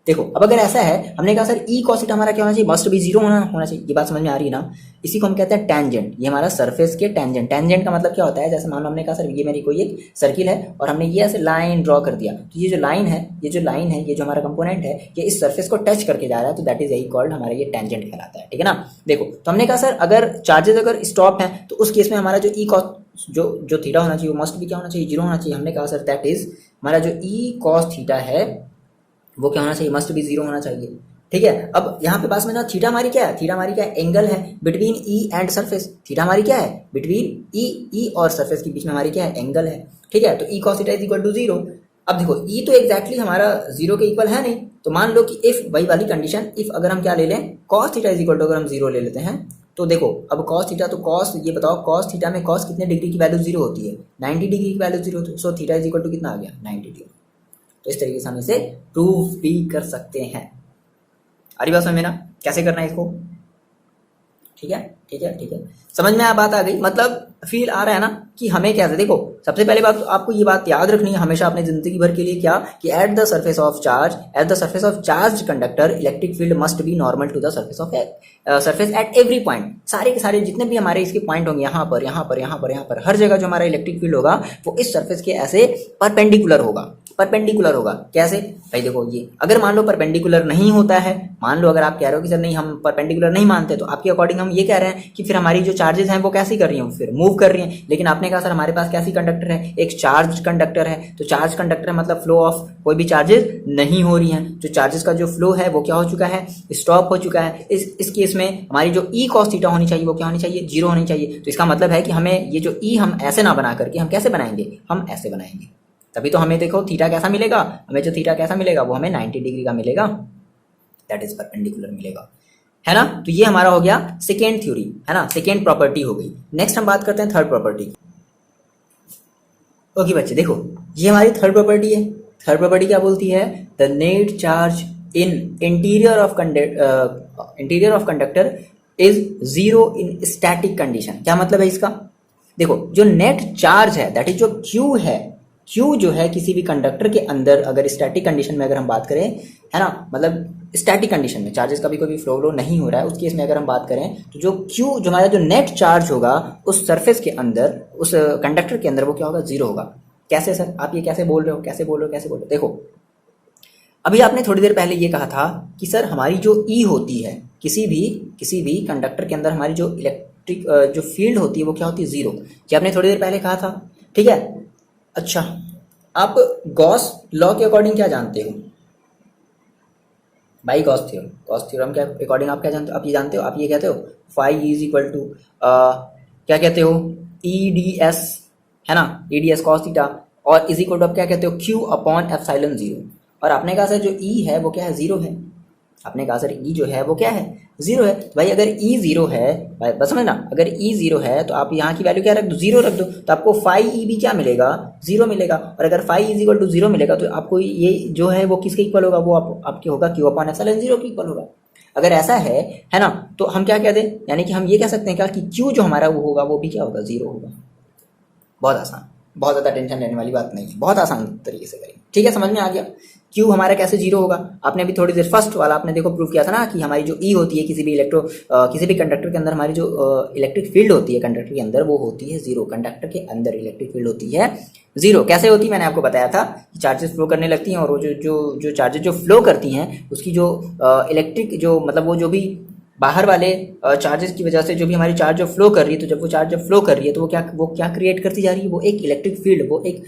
देखो अब अगर ऐसा है, हमने कहा सर ई कॉस थीटा हमारा क्या होना चाहिए, मस्ट भी जीरो होना चाहिए, ये बात समझ में आ रही है ना। इसी को हम कहते हैं टेंजेंट, ये हमारा सरफेस के टेंजेंट। टेंजेंट का मतलब क्या होता है, जैसे मान लो हमने कहा सर ये मेरी कोई एक सर्किल है और हमने ये ऐसे लाइन ड्रॉ कर दिया, तो ये जो लाइन है ये जो हमारा कंपोनेंट है ये इस सरफेस को टच करके जा रहा है, तो दैट इज यही कॉल्ड हमारा ये टेंजेंट कहलाता है, ठीक है ना। देखो तो हमने कहा सर अगर चार्जेस अगर स्टॉप है तो उस केस में हमारा जो ई कॉस जो थीटा होना चाहिए वो मस्ट भी क्या होना चाहिए, जीरो होना चाहिए। हमने कहा सर दैट इज हमारा जो ई कॉस थीटा है वो क्या होना चाहिए, मस्ट भी जीरो होना चाहिए, ठीक है। अब यहाँ पे पास में ना थीटा हमारी क्या है, थीटा हमारी क्या है, एंगल है between E and surface. Theta हमारी क्या है, बिटवीन ई और सरफेस के बीच में हमारी क्या है, एंगल है, ठीक है। तो E cos theta is equal to zero. अब देखो ई तो एग्जैक्टली हमारा जीरो के इक्वल है नहीं, तो मान लो कि इफ वही वाली कंडीशन, इफ अगर हम क्या ले लें, cos theta is equal to अगर हम जीरो ले लेते हैं, तो देखो अब कॉस थीटा, तो कॉस, ये बताओ कॉस थीटा में कॉस कितने डिग्री की वैल्यू जीरो होती है, 90 डिग्री की वैल्यू जीरो होती है। So theta is equal to कितना आ गया, 90 डिग्री। तो इस तरीके से हम इसे प्रूव भी कर सकते हैं। अरे बात समझ में ना, कैसे करना है इसको, ठीक है, ठीक है, ठीक है, समझ में बात आ गई, मतलब फील आ रहा है ना कि हमें कैसे, देखो सबसे पहले बात तो आपको ये बात याद रखनी है हमेशा अपने जिंदगी भर के लिए, क्या कि at the surface of charge, at the surface of charge conductor electric field must be normal to the surface of surface at every point. सारे के सारे जितने भी हमारे इसके पॉइंट होंगे, यहाँ पर यहाँ पर यहाँ पर यहाँ पर, हर जगह जो हमारा इलेक्ट्रिक फील्ड होगा वो इस सरफेस के ऐसे परपेंडिकुलर होगा, परपेंडिकुलर होगा। कैसे भाई, देखो ये अगर मान लो परपेंडिकुलर नहीं होता है, मान लो अगर आप कह रहे हो कि सर नहीं हम परपेंडिकुलर नहीं मानते, तो आपके अकॉर्डिंग हम ये कह रहे हैं कि फिर हमारी जो चार्जेस हैं वो कैसी कर रही हैं, फिर मूव कर रही हैं। लेकिन आपने कहा सर हमारे पास कैसी कंडक्टर है, एक चार्ज कंडक्टर है, तो चार्ज कंडक्टर मतलब फ्लो ऑफ कोई भी चार्जेस नहीं हो रही हैं, जो चार्जेस का जो फ्लो है वो क्या हो चुका है, स्टॉप हो चुका है। इस केस में हमारी जो ई कॉस थीटा होनी चाहिए वो क्या होनी चाहिए, 0 होनी चाहिए। तो इसका मतलब है कि हमें ये जो ई हम ऐसे ना बना करके हम कैसे बनाएंगे, हम ऐसे बनाएंगे, तभी तो हमें देखो थीटा कैसा मिलेगा, हमें जो थीटा कैसा मिलेगा वो हमें 90 डिग्री का मिलेगा, दैट इज परपेंडिकुलर मिलेगा, है ना। तो ये हमारा हो गया सेकेंड थ्योरी, है ना, सेकेंड प्रॉपर्टी हो गई। नेक्स्ट हम बात करते हैं थर्ड प्रॉपर्टी की। ओके बच्चे देखो, ये हमारी थर्ड प्रॉपर्टी है। थर्ड प्रॉपर्टी क्या बोलती है, the net charge in interior of conductor is 0 in static condition. क्या मतलब है इसका, देखो जो नेट चार्ज है दैट इज जो क्यू है, क्यू जो है किसी भी कंडक्टर के अंदर, अगर स्टैटिक कंडीशन में अगर हम बात करें, है ना, मतलब स्टैटिक कंडीशन में चार्जेस का भी कोई फ्लो नहीं हो रहा है, उस केस में अगर हम बात करें तो जो क्यू जो हमारा जो नेट चार्ज होगा उस सरफेस के अंदर, उस कंडक्टर के अंदर वो क्या होगा, 0 होगा। कैसे सर आप ये कैसे बोल रहे हो, कैसे बोल रहे हो, कैसे बोल रहे हो, देखो अभी आपने थोड़ी देर पहले ये कहा था कि सर हमारी जो ई होती है किसी भी कंडक्टर के अंदर, हमारी जो इलेक्ट्रिक जो फील्ड होती है वो क्या होती है, 0। ये आपने थोड़ी देर पहले कहा था, ठीक है। अच्छा, आप गॉस लॉ के अकॉर्डिंग क्या जानते हो भाई, गॉस थ्योरम के अकॉर्डिंग आप क्या जानते हो, आप ये जानते हो, आप ये कहते हो फाई इज इक्वल टू क्या कहते हो, ई डी एस, है ना, ई डी एस कॉस थीटा, और इज इक्वल टू आप क्या कहते हो, क्यू अपॉन एप्सिलॉन 0। और आपने कहा सर जो ई है वो क्या है, 0 है। आपने कहा सर ई जो है वो क्या है, 0 है। तो भाई अगर ई 0 है, भाई बस समझना, अगर ई 0 है तो आप यहाँ की वैल्यू क्या रख दो, 0 रख दो, तो आपको फाई ई भी क्या मिलेगा, 0 मिलेगा। और अगर फाई इज इक्वल टू 0 मिलेगा तो आपको ये जो है वो किसके इक्वल होगा, वो आपके होगा क्यू अपॉन एप्सिलॉन 0 के इक्वल होगा। अगर ऐसा है ना, तो हम क्या कहते हैं, यानी कि हम ये कह सकते हैं क्या कि क्यू जो हमारा वो होगा वो भी क्या होगा, 0 होगा। बहुत आसान, बहुत ज़्यादा टेंशन लेने वाली बात नहीं है, बहुत आसान तरीके से करेंगे, ठीक है, समझ में आ गया। क्यू हमारा कैसे 0 होगा, आपने अभी थोड़ी देर फर्स्ट वाला आपने देखो प्रूव किया था ना कि हमारी जो ई होती है किसी भी कंडक्टर के अंदर, हमारी जो इलेक्ट्रिक फील्ड होती है कंडक्टर के अंदर वो होती है 0। कंडक्टर के अंदर इलेक्ट्रिक फील्ड होती है 0। कैसे होती है, मैंने आपको बताया था कि चार्जेस फ्लो करने लगती हैं, और वो जो चार्जेस जो फ्लो करती हैं उसकी जो इलेक्ट्रिक जो मतलब वो जो भी बाहर वाले चार्जेस की वजह से जो भी हमारी चार्ज जो फ्लो कर रही है, तो जब वो चार्ज जब फ्लो कर रही है तो वो क्या क्रिएट करती जा रही है, वो एक इलेक्ट्रिक फील्ड, वो एक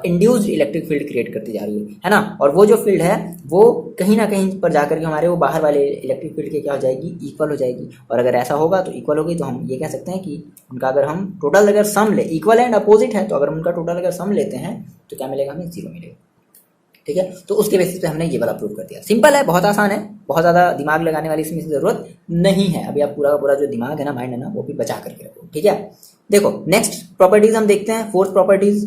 इंड्यूस्ड इलेक्ट्रिक फील्ड क्रिएट करती जा रही है ना। और वो जो फील्ड है वो कहीं ना कहीं पर जाकर के हमारे वो बाहर वाले इलेक्ट्रिक फील्ड के क्या हो जाएगी, इक्वल हो जाएगी। और अगर ऐसा होगा तो इक्वल होगी, तो हम ये कह सकते हैं कि उनका अगर हम टोटल अगर सम ले, इक्वल एंड अपोजिट है, तो अगर उनका टोटल अगर सम लेते हैं तो क्या मिलेगा, हमें 0 मिलेगा, ठीक है। तो उसके बेसिस पे हमने ये वाला प्रूव कर दिया। सिंपल है, बहुत आसान है, बहुत ज़्यादा दिमाग लगाने वाली इसमें ज़रूरत नहीं है। अभी आप पूरा का पूरा जो दिमाग है ना, माइंड है ना, वो भी बचा करके रखो, ठीक है। देखो नेक्स्ट प्रॉपर्टीज हम देखते हैं, फोर्थ प्रॉपर्टीज।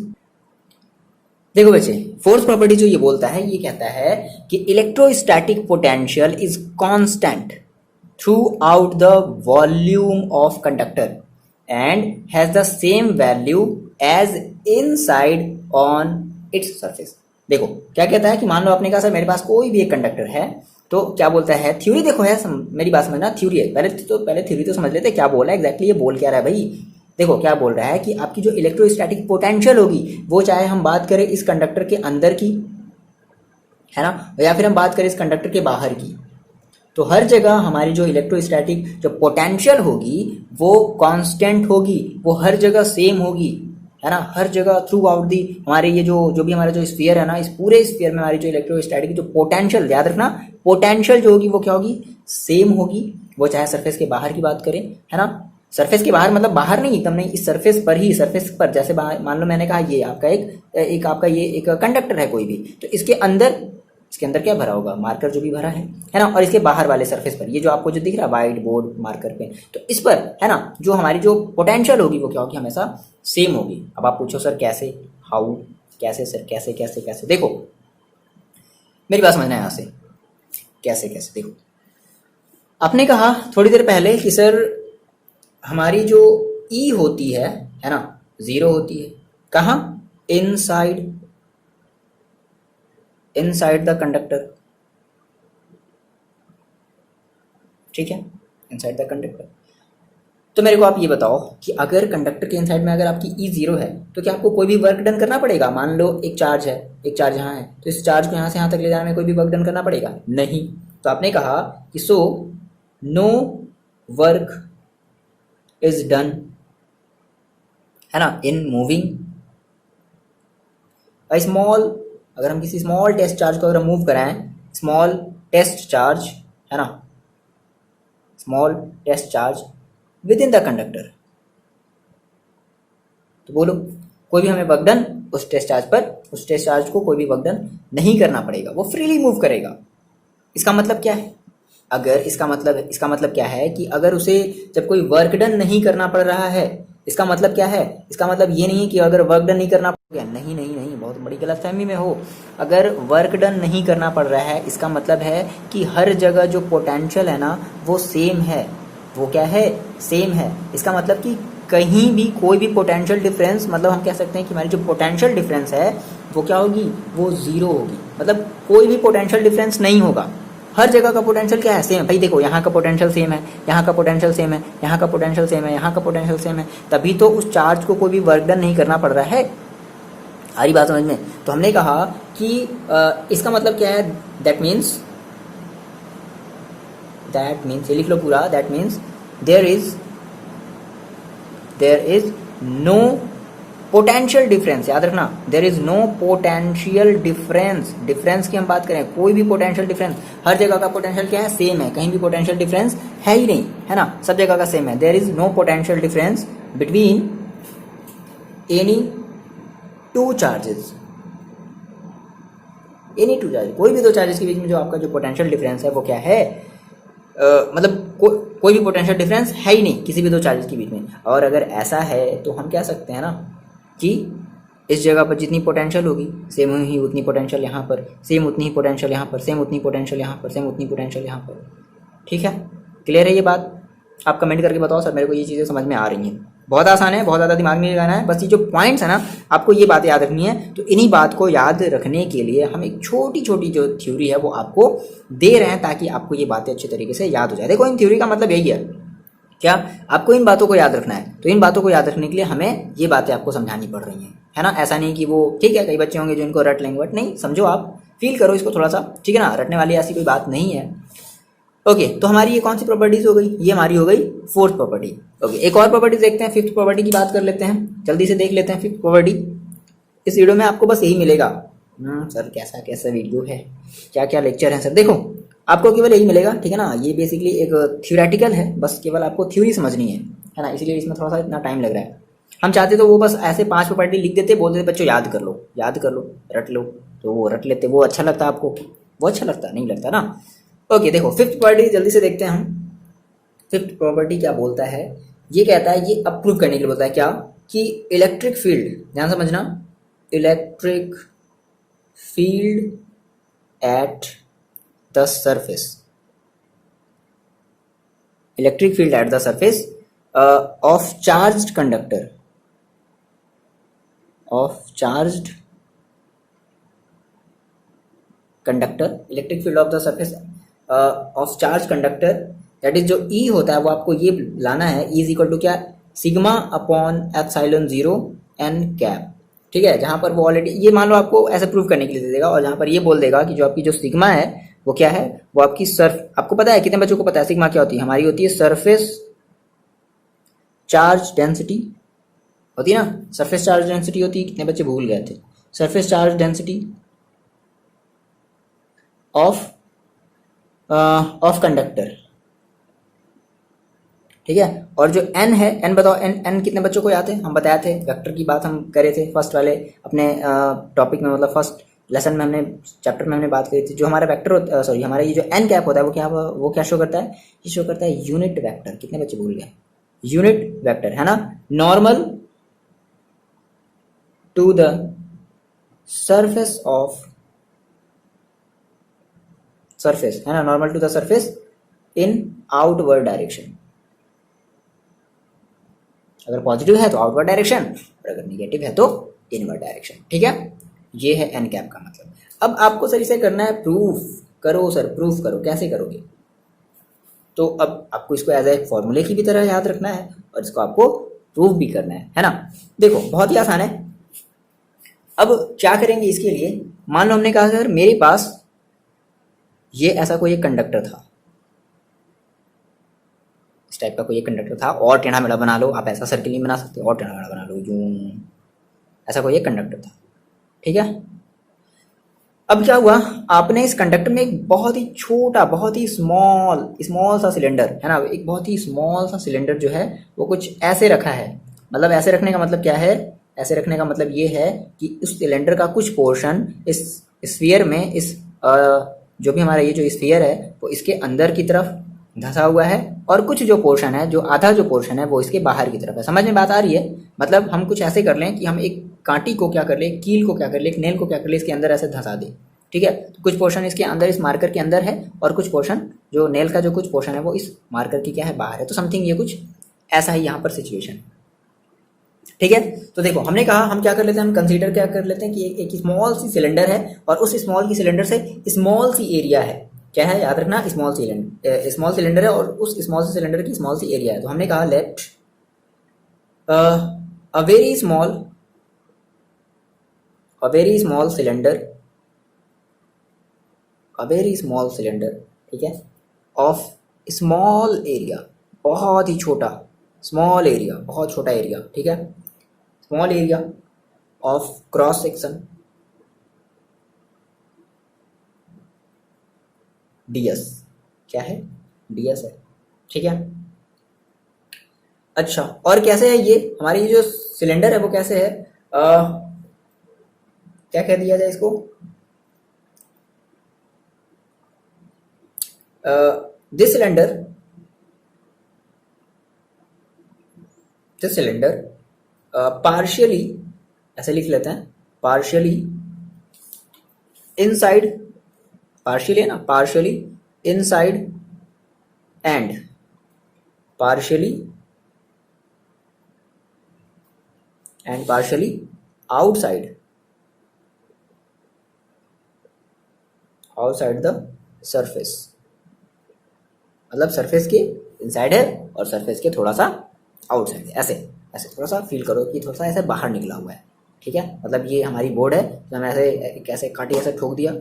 देखो बच्चे, फोर्थ प्रॉपर्टी जो ये बोलता है, ये कहता है कि electrostatic potential is constant throughout the volume of conductor and has the same value as inside on its surface. देखो क्या कहता है कि मान लो आपने कहा सर मेरे पास कोई भी एक कंडक्टर है, तो क्या बोलता है, थ्योरी देखो है, मेरी बात समझना, थ्योरी है, पहले थ्योरी तो समझ लेते क्या बोल रहा है एग्जैक्टली, ये बोल क्या रहा है भाई। देखो क्या बोल रहा है कि आपकी जो इलेक्ट्रोस्टैटिक पोटेंशियल होगी वो चाहे हम बात करें इस कंडक्टर के अंदर की, है ना, या फिर हम बात करें इस कंडक्टर के बाहर की, तो हर जगह हमारी जो इलेक्ट्रोस्टैटिक जो पोटेंशियल होगी वो कांस्टेंट होगी, वो हर जगह सेम होगी, है ना, हर जगह थ्रू आउट दी हमारे ये जो भी हमारा जो स्फीयर है ना, इस पूरे स्फीयर में हमारी जो इलेक्ट्रोस्टैटिक जो पोटेंशियल, याद रखना पोटेंशियल जो होगी वो क्या होगी, सेम होगी। वो चाहे सरफेस के बाहर की बात करें, है ना, सरफेस के बाहर मतलब बाहर नहीं, एकदम नहीं, इस सरफेस पर ही, सरफेस पर, जैसे मान लो मैंने कहा ये आपका एक आपका ये एक कंडक्टर है कोई भी, तो इसके अंदर क्या भरा होगा, मार्कर जो भी भरा है ना, और इसके बाहर वाले सरफेस पर ये जो आपको जो दिख रहा है व्हाइट बोर्ड मार्कर पे, तो इस पर, है ना, जो हमारी जो पोटेंशियल होगी वो क्या होगी, हमेशा सेम होगी। अब आप पूछो सर कैसे, हाउ, कैसे सर, कैसे कैसे कैसे, देखो मेरी बात समझना है यहाँ से, कैसे कैसे, देखो आपने कहा थोड़ी देर पहले कि सर हमारी जो ई होती है ना, जीरो होती है कहाँ, इनसाइड इनसाइड द कंडक्टर, ठीक है, इनसाइड द कंडक्टर। तो मेरे को आप ये बताओ कि अगर कंडक्टर के इनसाइड में अगर आपकी ई जीरो है तो क्या आपको कोई भी वर्क डन करना पड़ेगा? मान लो एक चार्ज है, एक चार्ज यहाँ है, तो इस चार्ज को यहाँ से यहाँ तक ले जाने में कोई भी वर्क डन करना पड़ेगा? नहीं। तो आपने कहा कि so no work is done, है ना, इन मूविंग अ स्मॉल, अगर हम किसी स्मॉल टेस्ट चार्ज को अगर हम मूव कराएं, स्मॉल टेस्ट चार्ज, है ना, small test charge within the conductor, तो बोलो कोई भी हमें वर्क डन उस टेस्ट चार्ज पर, उस टेस्ट चार्ज को कोई भी वर्क डन नहीं करना पड़ेगा, वो फ्रीली मूव करेगा। इसका मतलब क्या है? अगर इसका मतलब क्या है कि अगर उसे जब कोई वर्क डन नहीं करना पड़ रहा है, इसका मतलब क्या है? इसका मतलब ये नहीं है कि अगर वर्क डन नहीं करना पड़ गया, नहीं नहीं नहीं, बहुत बड़ी गलतफहमी में हो। अगर वर्क डन नहीं करना पड़ रहा है इसका मतलब है कि हर जगह जो पोटेंशियल है ना वो सेम है, वो क्या है, सेम है। इसका मतलब कि कहीं भी कोई भी पोटेंशियल डिफरेंस, मतलब हम कह सकते हैं कि हमारी जो पोटेंशियल डिफरेंस है वो क्या होगी, वो जीरो होगी, मतलब कोई भी पोटेंशियल डिफरेंस नहीं होगा। हर जगह का पोटेंशियल क्या है, सेम है। भाई देखो यहाँ का पोटेंशियल सेम है, यहाँ का पोटेंशियल सेम है, यहाँ का पोटेंशियल सेम है, यहाँ का पोटेंशियल सेम है, तभी तो उस चार्ज को कोई भी वर्क डन नहीं करना पड़ रहा है। आ रही बात समझ में? तो हमने कहा कि इसका मतलब क्या है, दैट मीन्स ये लिख लो पूरा, that means there is no potential difference, याद रखना, there is no potential difference. Difference की हम बात करें, कोई भी पोटेंशियल डिफरेंस, हर जगह का पोटेंशियल क्या है, सेम है, कहीं भी पोटेंशियल डिफरेंस है ही नहीं, है ना, सब जगह का सेम है। There is no potential difference between any two charges, any two charge, कोई भी दो चार्जेस के बीच में जो आपका जो पोटेंशियल डिफरेंस है वो क्या है, मतलब कोई भी पोटेंशियल डिफरेंस है ही नहीं किसी भी दो चार्जेस के बीच में। और अगर ऐसा है तो हम कह सकते हैं ना कि इस जगह पर जितनी पोटेंशियल होगी सेम ही उतनी पोटेंशियल यहाँ पर, सेम उतनी ही पोटेंशियल यहाँ पर, सेम उतनी पोटेंशियल यहाँ पर, सेम उतनी पोटेंशियल यहाँ पर। ठीक है, क्लियर है ये बात? आप कमेंट करके बताओ सर मेरे को ये चीज़ें समझ में आ रही हैं। बहुत आसान है, बहुत ज़्यादा दिमाग में लगाना है, बस ये जो पॉइंट्स है ना आपको ये बातें याद रखनी है। तो इन्हीं बात को याद रखने के लिए हम एक छोटी छोटी जो थ्योरी है वो आपको दे रहे हैं ताकि आपको ये बातें अच्छे तरीके से याद हो जाए। देखो इन थ्योरी का मतलब यही है, क्या आपको इन बातों को याद रखना है, तो इन बातों को याद रखने के लिए हमें ये बातें आपको समझानी पड़ रही हैं, है ना। ऐसा नहीं कि वो ठीक है कई बच्चे होंगे जो इनको रट लेंगे, बट नहीं, समझो आप, फील करो इसको थोड़ा सा, ठीक है ना, रटने वाली ऐसी कोई बात नहीं है। ओके, तो हमारी ये कौन सी प्रॉपर्टीज हो गई, ये हमारी हो गई फोर्थ प्रॉपर्टी। ओके, एक और प्रॉपर्टी देखते हैं, फिफ्थ प्रॉपर्टी की बात कर लेते हैं, जल्दी से देख लेते हैं फिफ्थ प्रॉपर्टी। इस वीडियो में आपको बस यही मिलेगा। सर कैसा कैसा वीडियो है, क्या क्या लेक्चर है सर, देखो आपको केवल यही मिलेगा, ठीक है ना। ये बेसिकली एक थ्योरेटिकल है, बस केवल आपको थ्योरी समझनी है ना, इसलिए इसमें थोड़ा सा इतना टाइम लग रहा है। हम चाहते तो वो बस ऐसे 5 प्रॉपर्टी लिख देते, बोलते थे बच्चों याद कर लो, याद कर लो, रट लो, तो वो रट लेते, वो अच्छा लगता आपको, वो अच्छा लगता नहीं लगता ना। ओके, देखो फिफ्थ प्रॉपर्टी जल्दी से देखते हैं हम। फिफ्थ प्रॉपर्टी क्या बोलता है, ये कहता है, ये अप्रूव करने के लिए बोलता है क्या, कि इलेक्ट्रिक फील्ड, ध्यान समझना, electric field at the surface, electric field at the surface of charged conductor, of charged conductor, electric field of the surface of charge conductor, that is जो ई होता है वो आपको ये लाना है, ई इज इक्वल टू क्या, sigma upon epsilon zero N cap. ठीक है, जहां पर वो ऑलरेडी ये मान लो आपको ऐसे प्रूव करने के लिए दे देगा, और जहां पर ये बोल देगा कि जो आपकी जो सिग्मा है वो क्या है, वो आपकी आपको पता है, कितने बच्चों को पता है सिग्मा क्या होती है, हमारी होती है सरफेस चार्ज डेंसिटी, होती है ना, सरफेस चार्ज डेंसिटी होती है, कितने बच्चे भूल गए थे, surface charge density of conductor. ठीक है, और जो n है, n बताओ, n कितने बच्चों को याद है, हम बताए थे, वेक्टर की बात हम करे थे फर्स्ट वाले अपने टॉपिक में, मतलब फर्स्ट लेसन में हमने, चैप्टर में हमने बात करी थी। जो हमारा वेक्टर सॉरी हमारा ये जो n कैप होता है वो क्या शो करता है, ये शो करता है यूनिट वेक्टर, कितने बच्चे भूल गए, यूनिट वेक्टर, है ना, normal to the surface of, surface, है ना, normal to the surface in outward direction, अगर पॉजिटिव है तो आउटवर्ड डायरेक्शन, और अगर निगेटिव है तो इनवर्ड डायरेक्शन। ठीक है, ये है एन कैप का मतलब। अब आपको सर इसे करना है प्रूफ करो, सर प्रूफ करो, कैसे करोगे? तो अब आपको इसको एज ए फॉर्मूले की भी तरह याद रखना है और इसको आपको प्रूफ भी करना है ना। देखो बहुत ही आसान है। अब क्या करेंगे इसके लिए, मान लो हमने कहा सर मेरे पास ये ऐसा कोई एक कंडक्टर था, इस टाइप का कोई एक कंडक्टर था, और टेढ़ा मेढ़ा बना लो आप, ऐसा सर्किल नहीं बना सकते, और टेढ़ा मेढ़ा बना लो यूं, ऐसा कोई एक कंडक्टर था। ठीक है, अब क्या हुआ, आपने इस कंडक्टर में एक बहुत ही छोटा, बहुत ही स्मॉल सा सिलेंडर है ना, एक बहुत ही स्मॉल सा सिलेंडर जो है वो कुछ ऐसे रखा है। मतलब ऐसे रखने का मतलब क्या है, ऐसे रखने का मतलब ये है कि उस सिलेंडर का कुछ पोर्शन इस स्फीयर में, इस जो भी हमारा ये जो स्फीयर है वो इसके अंदर की तरफ धंसा हुआ है, और कुछ जो पोर्शन है, जो आधा जो पोर्शन है वो इसके बाहर की तरफ है। समझ में बात आ रही है? मतलब हम कुछ ऐसे कर लें कि हम एक कांटी को क्या कर ले, कील को क्या कर ले, एक नेल को क्या कर ले, इसके अंदर ऐसे धंसा दे। ठीक है, तो कुछ पोर्शन इसके अंदर इस मार्कर के अंदर है, और कुछ पोर्शन जो नेल का जो कुछ पोर्शन है वो इस मार्कर की क्या है, बाहर है। तो समथिंग ये कुछ ऐसा ही यहाँ पर सिचुएशन। ठीक है, तो देखो हमने कहा हम क्या कर लेते हैं, हम कंसीडर क्या कर लेते हैं कि एक स्मॉल सी सिलेंडर है, और उस स्मॉल की सिलेंडर से स्मॉल सी एरिया है। क्या है, याद रखना, स्मॉल सिलेंडर है, और उस स्मॉल सी सिलेंडर की स्मॉल सी एरिया है। तो हमने कहा let a very small cylinder, ठीक है, ऑफ स्मॉल एरिया, बहुत ही छोटा, स्मॉल एरिया, बहुत छोटा एरिया। ठीक है, small area of cross section ds, क्या है, ds है। ठीक है, अच्छा, और कैसे है ये हमारी ये जो सिलेंडर है वो कैसे है, क्या कह दिया जाए इसको, दिस सिलेंडर पार्शियली, ऐसे लिख लेते हैं, पार्शियली इनसाइड, पार्शियली है ना, partially inside and partially outside the surface. मतलब सरफेस के इनसाइड है और सरफेस के थोड़ा सा आउटसाइड है। ऐसे ऐसे थोड़ा सा फील करो कि थोड़ा सा ऐसे बाहर निकला हुआ है। ठीक है, मतलब ये हमारी बोर्ड है, तो हम ऐसे कैसे काटी, ऐसे ठोक दिया,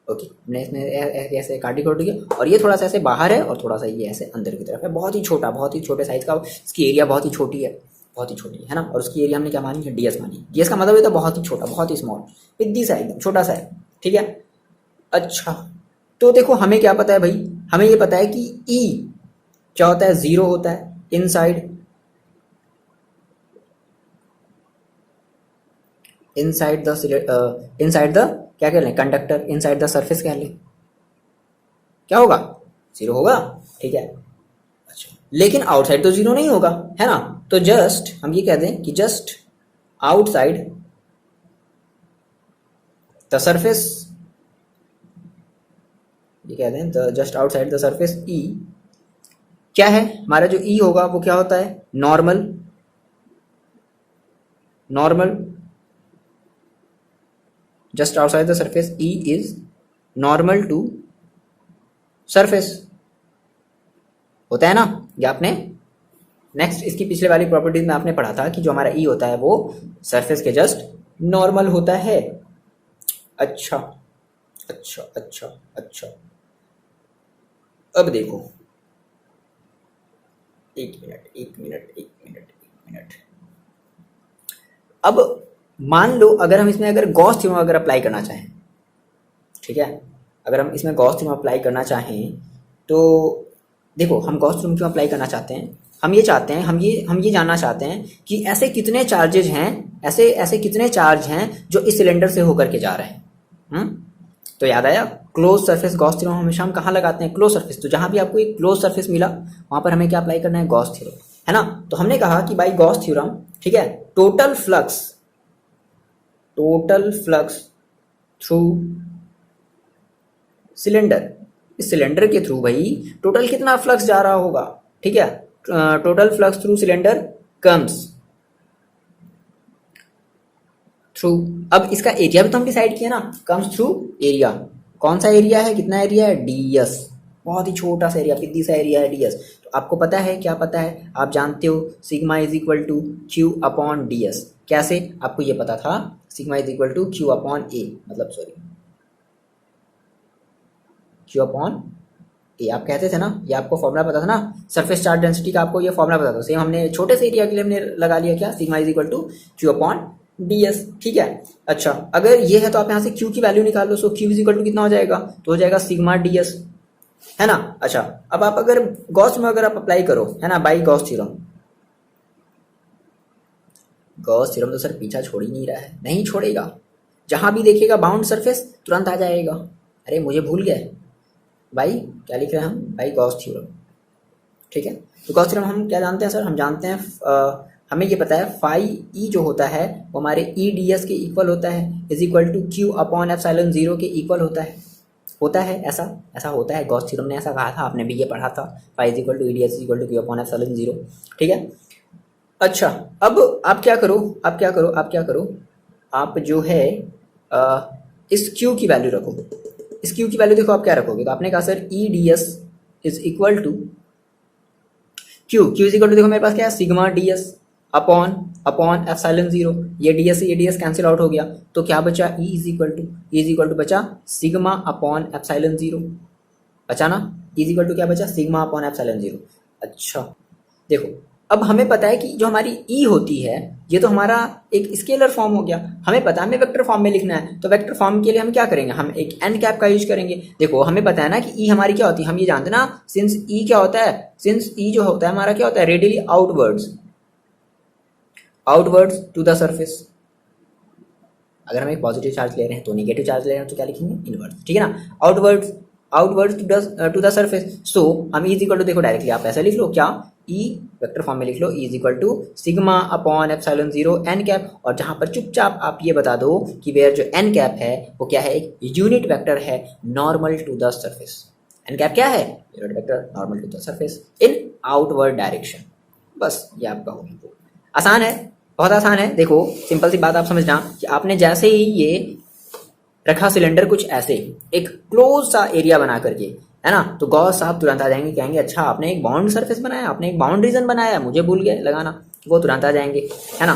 ओके, हमने इसमें ऐसे काटी खोट दिया, और ये थोड़ा सा ऐसे बाहर है और थोड़ा सा ये ऐसे अंदर की तरफ है, बहुत ही छोटा, बहुत ही छोटे साइज का, इसकी एरिया बहुत ही छोटी है, बहुत ही छोटी है ना, और उसकी एरिया हमने क्या मानी है, ds मानी। ds का मतलब ये तो बहुत ही छोटा, बहुत ही स्मॉल, पिद्दी सा, एकदम छोटा सा है। ठीक है, अच्छा, तो देखो हमें क्या पता है भाई, हमें ये पता है कि E क्या होता है, 0 होता है इनसाइड द क्या कह लें, कंडक्टर, इनसाइड द सरफेस कह लें, क्या होगा, 0 होगा। ठीक है, अच्छा, लेकिन आउटसाइड तो 0 नहीं होगा, है ना, तो जस्ट हम ये कह दें कि जस्ट आउटसाइड द सरफेस, ये कह दें just outside the surface E क्या है, हमारा जो E होगा वो क्या होता है, normal just outside the surface E is normal to surface, होता है ना। ये आपने नेक्स्ट इसकी पिछले वाली प्रॉपर्टीज में आपने पढ़ा था कि जो हमारा E होता है वो सरफेस के जस्ट नॉर्मल होता है। अच्छा अच्छा अच्छा अच्छा, अब देखो, एक मिनट, अब मान लो अगर हम इसमें अगर गॉस थ्योरम अगर अप्लाई करना चाहें, ठीक है, अगर हम इसमें गॉस थ्योरम अप्लाई करना चाहें, तो देखो हम गॉस थ्योरम क्यों अप्लाई करना चाहते हैं, हम ये चाहते हैं, हम ये जानना चाहते हैं कि ऐसे कितने चार्जेज हैं, ऐसे कितने चार्ज हैं जो इस सिलेंडर से होकर के जा रहे हैं। तो याद आया, क्लोज सरफेस गॉस थ्योरम हमेशा हम कहाँ लगाते हैं, क्लोज सरफेस। तो जहां भी आपको एक क्लोज सरफेस मिला वहां पर हमें क्या अप्लाई करना है, गॉस थ्योरम, है ना। तो हमने कहा कि बाई गॉस थ्योरम, ठीक है, टोटल फ्लक्स थ्रू सिलेंडर, इस सिलेंडर के थ्रू भाई टोटल कितना फ्लक्स जा रहा होगा, ठीक है, total flux through cylinder comes through, अब इसका एरिया भी तो हम डिसाइड किया ना, कम्स थ्रू एरिया, कौन सा एरिया है, कितना एरिया है, ds, बहुत ही छोटा सा एरिया, पिद्दी सा एरिया है ds। तो आपको पता है, क्या पता है, आप जानते हो sigma is equal to Q upon ds। कैसे, आपको ये पता था sigma is equal to Q upon A, मतलब सॉरी क्यू अपॉन ए, आप कहते थे ना, ये आपको फॉर्मूला पता था ना, सरफेस चार्ज डेंसिटी का आपको ये फॉर्मूला पता था। सेम हमने छोटे से एरिया के लिए हमने लगा लिया क्या, sigma is equal to Q upon ds, ठीक है। अच्छा, अगर ये है तो आप यहाँ से q की वैल्यू निकाल लो, सो q इज इक्वल टू कितना हो जाएगा, तो हो जाएगा सिग्मा ds, है ना। अच्छा, अब आप अगर गॉस में अगर आप अप्लाई करो, है ना, by Gauss theorem, Gauss theorem तो सर पीछा छोड़ ही नहीं रहा है, नहीं छोड़ेगा, जहां भी देखेगा बाउंड सरफेस तुरंत आ जाएगा। अरे मुझे भूल गए भाई, क्या लिख रहे हैं हम, बाई गॉस थ्योरम, ठीक है। तो गॉस थ्योरम हम क्या जानते हैं सर, हम जानते हैं हमें ये पता है फाई ई जो होता है वो हमारे ई डी एस के इक्वल होता है, is equal to Q upon epsilon zero के इक्वल होता है ऐसा ऐसा होता है, गॉस थ्योरम ने ऐसा कहा था, आपने भी ये पढ़ा था, phi is equal to E D S is equal to Q upon epsilon zero, ठीक है। अच्छा, अब आप क्या करो, आप जो है इस क्यू की वैल्यू रखो, इस क्यू की वैल्यू देखो आप क्या रखोगे, तो आपने कहा sir E D S is equal to Q is equal to, देखो मेरे पास क्या है, sigma D S upon upon epsilon zero, ये डी एस कैंसिल आउट हो गया, तो क्या बचा, ई इज इक्वल टू बचा सिग्मा अपॉन एप्सिलॉन जीरो, बचा ना, ई इज इक्वल टू क्या बचा, सिग्मा अपॉन एप्सिलॉन जीरो। अच्छा देखो, अब हमें पता है कि जो हमारी ई होती है ये तो हमारा एक स्केलर फॉर्म हो गया, हमें पता है हमें वेक्टर फॉर्म में लिखना है, तो वेक्टर फॉर्म के लिए हम क्या करेंगे, हम एक एन कैप का यूज करेंगे। देखो हमें पता है ना कि ई हमारी क्या होती है, हम ये जानते हैं ना, सिंस ई क्या होता है, सिंस ई जो होता है हमारा क्या होता है, radially outwards to the surface. अगर हम एक पॉजिटिव चार्ज ले रहे हैं तो नेगेटिव चार्ज ले रहे हैं तो क्या लिखेंगे, इनवर्स, ठीक है ना, आउटवर्ड्स टू द सरफेस। सो हम ई इज इक्वल टू, देखो डायरेक्टली आप ऐसा लिख लो, क्या, ई वेक्टर फॉर्म में लिख लो, E is equal to sigma upon epsilon zero N cap, और जहां पर चुपचाप आप ये बता दो कि वेयर जो एन कैप है वो क्या है, एक यूनिट वेक्टर है normal to the surface. N cap क्या है, unit vector normal to the surface in outward direction. बस ये आपका हो गया, आसान है, बहुत आसान है। देखो सिंपल सी बात आप समझना कि आपने जैसे ही ये रखा सिलेंडर कुछ ऐसे एक क्लोज सा एरिया बना करके, है ना, तो गॉस साहब तुरंत आ जाएंगे, कहेंगे अच्छा आपने एक बाउंड सरफेस बनाया, आपने एक बाउंड रीजन बनाया, मुझे भूल गए लगाना, वो तुरंत आ जाएंगे, है ना।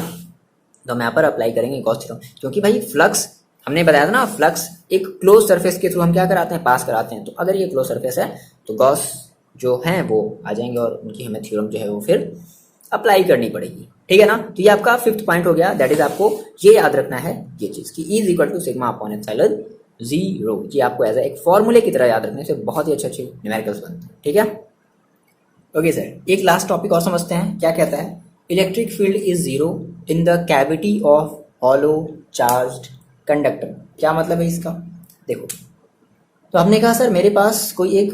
तो हम यहाँ पर अप्लाई करेंगे गॉस थ्योरम, क्योंकि भाई फ्लक्स हमने बताया था ना, फ्लक्स एक क्लोज सरफेस के थ्रू हम क्या कराते हैं, पास कराते हैं, तो अगर ये क्लोज सरफेस है तो गॉस जो है वो आ जाएंगे और उनकी हमें थ्योरम जो है वो फिर अप्लाई करनी पड़ेगी, ठीक है ना। तो ये आपका फिफ्थ पॉइंट हो गया, दैट इज आपको ये याद रखना है ये चीज कि E is equal to sigma upon epsilon zero, ये आपको एज एक फॉर्मूले की तरह याद रखने से बहुत ही अच्छे न्यूमेरिकल्स बनते हैं, ठीक है। ओके सर, एक लास्ट टॉपिक और समझते हैं, क्या कहता है, electric field is zero in the cavity of hollow charged conductor. क्या मतलब है इसका, देखो, तो हमने कहा सर मेरे पास कोई एक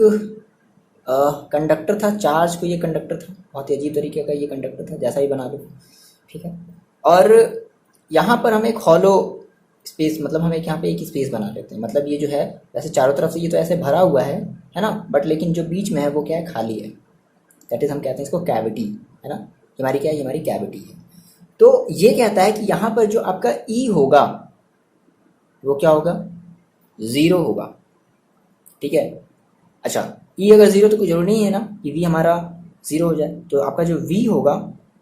कंडक्टर था, चार्ज कोई एक कंडक्टर था, बहुत ही अजीब तरीके का ये कंडक्टर था, जैसा ही बना लो, ठीक है। और यहाँ पर हम एक हॉलो स्पेस, मतलब हम एक यहाँ पे एक स्पेस बना लेते हैं, मतलब ये जो है वैसे चारों तरफ से ये तो ऐसे भरा हुआ है ना, बट लेकिन जो बीच में है वो क्या है, खाली है, दैट इज हम कहते हैं इसको कैविटी, है ना, हमारी क्या है, हमारी कैविटी है। तो ये कहता है कि यहाँ पर जो आपका ई होगा वो क्या होगा, जीरो होगा, ठीक है। अच्छा, ई अगर जीरो तो कोई जरूरी नहीं है ना कि वी हमारा जीरो हो जाए, तो आपका जो वी होगा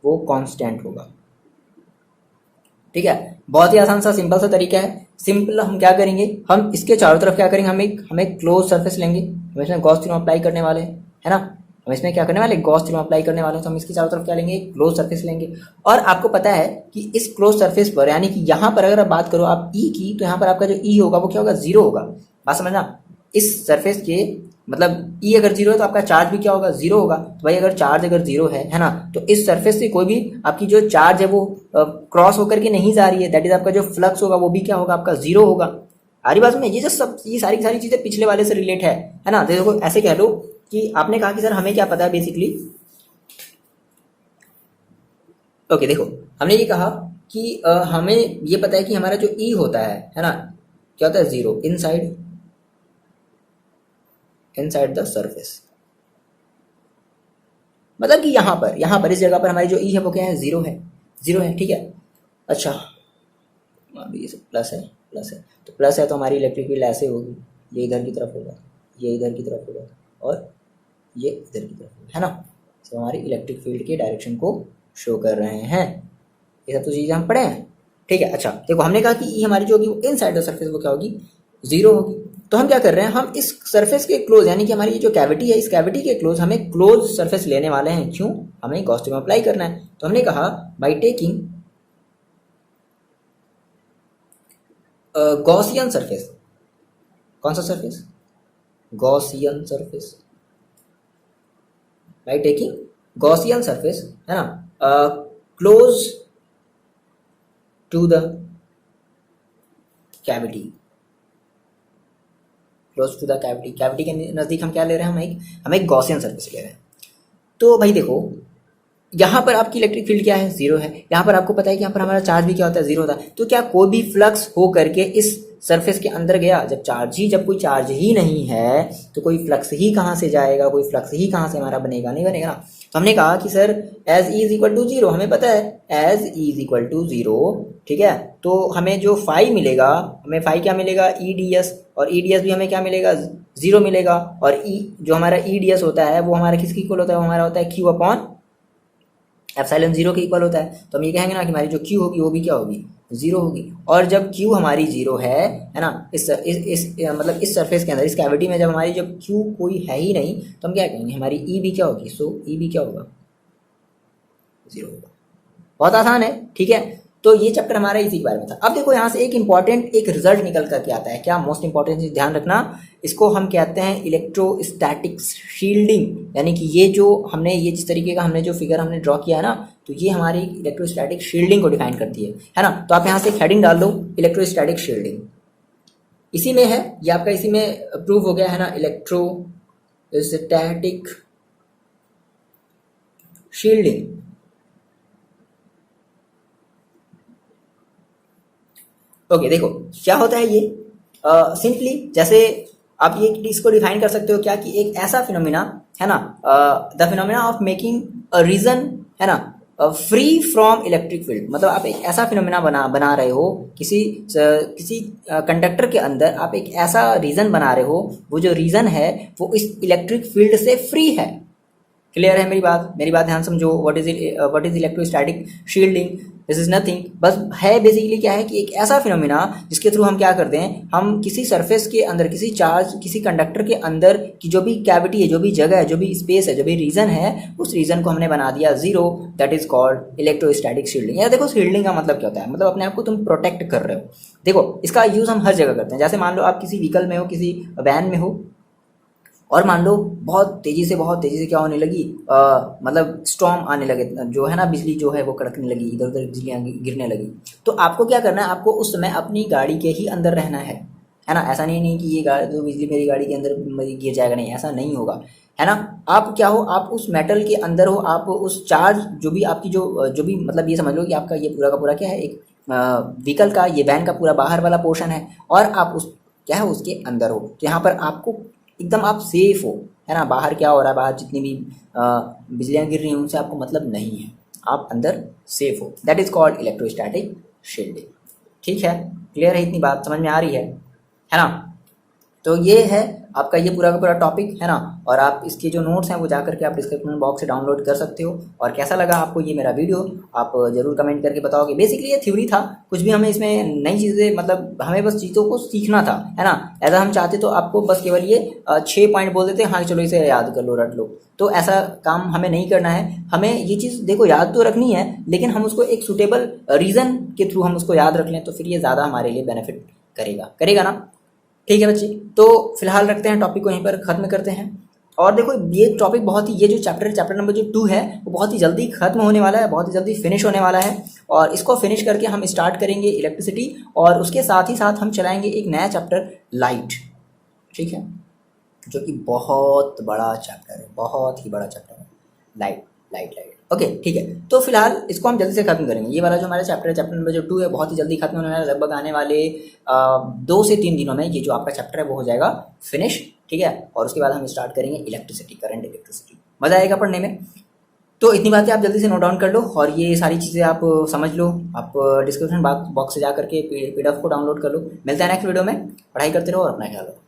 वो कांस्टेंट होगा, ठीक है। बहुत ही आसान सा सिंपल सा तरीका है, सिंपल हम क्या करेंगे, हम इसके चारों तरफ क्या करेंगे, हम एक क्लोज सरफेस लेंगे, हम इसमें गॉस थ्योरम अप्लाई करने वाले हैं, है ना, हम इसमें क्या करने वाले, गॉस थ्योरम अप्लाई करने वाले हैं, तो हम इसके चारों तरफ क्या लेंगे, क्लोज सरफेस लेंगे। और आपको पता है कि इस क्लोज सरफेस पर, यानी कि यहाँ पर अगर आप बात करो आप ई की, तो यहाँ पर आपका जो ई होगा वो क्या होगा, जीरो होगा, बात समझना। इस सरफेस के मतलब ई अगर जीरो है तो आपका चार्ज भी क्या होगा, जीरो होगा। तो भाई अगर चार्ज अगर जीरो है ना, तो इस सरफेस से कोई भी आपकी जो चार्ज है वो क्रॉस होकर के नहीं जा रही है, दैट इज आपका जो फ्लक्स होगा वो भी क्या होगा, आपका जीरो होगा। हमारी बात में ये जो सब ये सारी सारी चीजें पिछले वाले से रिलेट है ना। देखो ऐसे कह लो कि आपने कहा कि सर हमें क्या पता है बेसिकली, ओके देखो हमने ये कहा कि हमें ये पता है कि हमारा जो ई होता है ना, क्या होता है, जीरो इनसाइड द सरफेस, मतलब कि यहाँ पर इस जगह पर हमारी जो ई है वो क्या है, जीरो है, जीरो है, ठीक है। अच्छा, अभी ये प्लस है, प्लस है, तो प्लस है तो हमारी इलेक्ट्रिक फील्ड ऐसे होगी, ये इधर की तरफ होगा, ये इधर की तरफ होगा और ये इधर की तरफ होगा, है ना। तो हमारी इलेक्ट्रिक फील्ड के डायरेक्शन को शो कर रहे हैं। ये सब तो चीज़ें हम पढ़े हैं, ठीक है। अच्छा देखो, हमने कहा कि ई हमारी जो होगी इन साइड ऑफ सरफेस वो क्या होगी, जीरो होगी। तो हम क्या कर रहे हैं, हम इस सरफेस के क्लोज, यानी कि हमारी ये जो कैविटी है, इस कैविटी के क्लोज हमें क्लोज सरफेस लेने वाले हैं। क्यों, हमें गॉस थ्योरम अप्लाई करना है। तो हमने कहा बाई टेकिंग गॉसियन सरफेस, कौन सा surface, Gaussian surface, by taking Gaussian surface, है ना, close to the cavity, close to the cavity, cavity के नज़दीक हम क्या ले रहे हैं, हम एक गॉसियन सरफेस ले रहे हैं। तो भाई देखो, यहाँ पर आपकी इलेक्ट्रिक फील्ड क्या है, जीरो है। यहाँ पर आपको पता है कि यहाँ पर हमारा चार्ज भी क्या होता है, जीरो होता है। तो क्या कोई भी फ्लक्स हो करके इस सरफेस के अंदर गया, जब कोई चार्ज ही नहीं है तो कोई फ्लक्स ही कहाँ से जाएगा, कोई फ्लक्स ही कहाँ से हमारा बनेगा, नहीं बनेगा ना। तो हमने कहा कि sir as E is equal to zero, हमें पता है as E is equal to zero, ठीक है। तो हमें जो फाई मिलेगा, हमें फाई क्या मिलेगा, ई डी एस, और ई डी एस भी हमें क्या मिलेगा, जीरो मिलेगा। और ई जो हमारा ई डी एस होता है वो हमारा किसकी इक्वल होता है, वो हमारा होता है क्यू अपॉन एप्सिलॉन जीरो के इक्वल होता है। तो हम ये कहेंगे ना कि हमारी जो क्यू होगी वो भी क्या होगी, जीरो होगी। और जब क्यू हमारी जीरो है ना, मतलब इस सरफेस के अंदर, इस कैविटी में जब हमारी जब क्यू कोई है ही नहीं, तो हम क्या कहेंगे, हमारी ई भी क्या होगी, सो ई भी क्या होगा, जीरो होगा। बहुत आसान है, ठीक है। तो ये चैप्टर हमारा इसी के बारे में था। अब देखो यहाँ से एक इंपॉर्टेंट एक रिजल्ट निकल करके आता है, क्या, मोस्ट इंपॉर्टेंट चीज ध्यान रखना, इसको हम कहते हैं इलेक्ट्रोस्टैटिक शील्डिंग। यानी कि ये जो हमने, ये जिस तरीके का हमने जो फिगर हमने ड्रॉ किया है ना, तो ये हमारी इलेक्ट्रोस्टैटिक शील्डिंग को डिफाइन करती है ना। तो आप यहाँ से एक हेडिंग डाल दो, इलेक्ट्रोस्टैटिक शील्डिंग, इसी में है ये आपका, इसी में प्रूव हो गया है ना, इलेक्ट्रोस्टैटिक शील्डिंग। ओके देखो क्या होता है ये, सिंपली जैसे आप ये इसको डिफाइन कर सकते हो क्या, कि एक ऐसा फिनोमिना है ना, the phenomena of making a region, है ना, फ्री फ्रॉम इलेक्ट्रिक फील्ड। मतलब आप एक ऐसा फिनोमिना बना रहे हो, किसी कंडक्टर के अंदर आप एक ऐसा रीजन बना रहे हो, वो जो रीजन है वो इस इलेक्ट्रिक फील्ड से फ्री है। क्लियर है मेरी बात ध्यान समझो। What is electrostatic shielding, this is nothing, बस है बेसिकली क्या है कि एक ऐसा फिनोमिना जिसके थ्रू हम क्या करते हैं, हम किसी सरफेस के अंदर, किसी चार्ज, किसी कंडक्टर के अंदर की जो भी कैविटी है, जो भी जगह है, जो भी स्पेस है, जो भी रीजन है, उस रीजन को हमने बना दिया zero, that is called electrostatic shielding. या देखो शील्डिंग का मतलब क्या होता है, मतलब अपने आप को तुम प्रोटेक्ट कर रहे हो। देखो इसका यूज हम हर जगह करते हैं। जैसे मान लो आप किसी व्हीकल में हो, किसी वैन में हो, और मान लो बहुत तेजी से क्या होने लगी, मतलब स्टॉर्म आने लगे, जो है ना, बिजली जो है वो कड़कने लगी, इधर उधर बिजलियाँ गिरने लगी। तो आपको क्या करना है, आपको उस समय अपनी गाड़ी के ही अंदर रहना है ना। ऐसा नहीं कि ये जो बिजली मेरी गाड़ी के अंदर गिर जाएगा, नहीं, ऐसा नहीं होगा, है ना। आप क्या हो, आप उस मेटल के अंदर हो, आप उस चार्ज, जो भी आपकी जो भी, मतलब ये समझ लो कि आपका ये पूरा का पूरा क्या है, एक व्हीकल का, ये वैन का पूरा बाहर वाला पोर्शन है, और आप उस क्या है उसके अंदर हो। तो यहाँ पर आपको एकदम आप सेफ हो, है ना। बाहर क्या हो रहा है, बाहर जितनी भी बिजलियाँ गिर रही हैं उनसे आपको मतलब नहीं है, आप अंदर सेफ हो। That is called electrostatic shielding. ठीक है, क्लियर है, इतनी बात समझ में आ रही है ना। तो ये है आपका ये पूरा का पूरा टॉपिक, है ना। और आप इसके जो नोट्स हैं वो जा करके आप डिस्क्रिप्शन बॉक्स से डाउनलोड कर सकते हो। और कैसा लगा आपको ये मेरा वीडियो, आप ज़रूर कमेंट करके बताओगे। बेसिकली ये थ्योरी था, कुछ भी हमें इसमें नई चीज़ें, मतलब हमें बस चीज़ों को सीखना था, है ना। ऐसा हम चाहते तो आपको बस केवल ये 6 पॉइंट बोल देते, हाँ चलो इसे याद कर लो, रट लो। तो ऐसा काम हमें नहीं करना है। हमें ये चीज़ देखो याद तो रखनी है, लेकिन हम उसको एक सूटेबल रीज़न के थ्रू हम उसको याद रख लें, तो फिर ये ज़्यादा हमारे लिए बेनिफिट करेगा ना। ठीक है बच्चे, तो फिलहाल रखते हैं टॉपिक को यहीं पर ख़त्म करते हैं। और देखो ये टॉपिक बहुत ही, ये जो चैप्टर नंबर जो 2 है वो बहुत ही जल्दी ख़त्म होने वाला है, बहुत ही जल्दी फिनिश होने वाला है। और इसको फिनिश करके हम स्टार्ट करेंगे इलेक्ट्रिसिटी, और उसके साथ ही साथ हम चलाएंगे एक नया चैप्टर लाइट, ठीक है, जो कि बहुत बड़ा चैप्टर है, बहुत ही बड़ा चैप्टर है, लाइट। ओके ठीक है, तो फिलहाल इसको हम जल्दी से खत्म करेंगे। ये वाला जो हमारा चैप्टर है, चैप्टर नंबर जो 2 है, बहुत ही जल्दी खत्म होने वाला है। लगभग आने वाले 2 से 3 दिनों में ये जो आपका चैप्टर है वो हो जाएगा फिनिश, ठीक है। और उसके बाद हम स्टार्ट करेंगे इलेक्ट्रिसिटी, करंट इलेक्ट्रिसिटी। मज़ा आएगा पढ़ने में। तो इतनी बातें आप जल्दी से नोट डाउन कर लो और ये सारी चीज़ें आप समझ लो। आप डिस्क्रिप्शन बॉक्स से जा करके PDF को डाउनलोड कर लो। मिलते हैं नेक्स्ट वीडियो में। पढ़ाई करते रहो और अपना ख्याल रखो।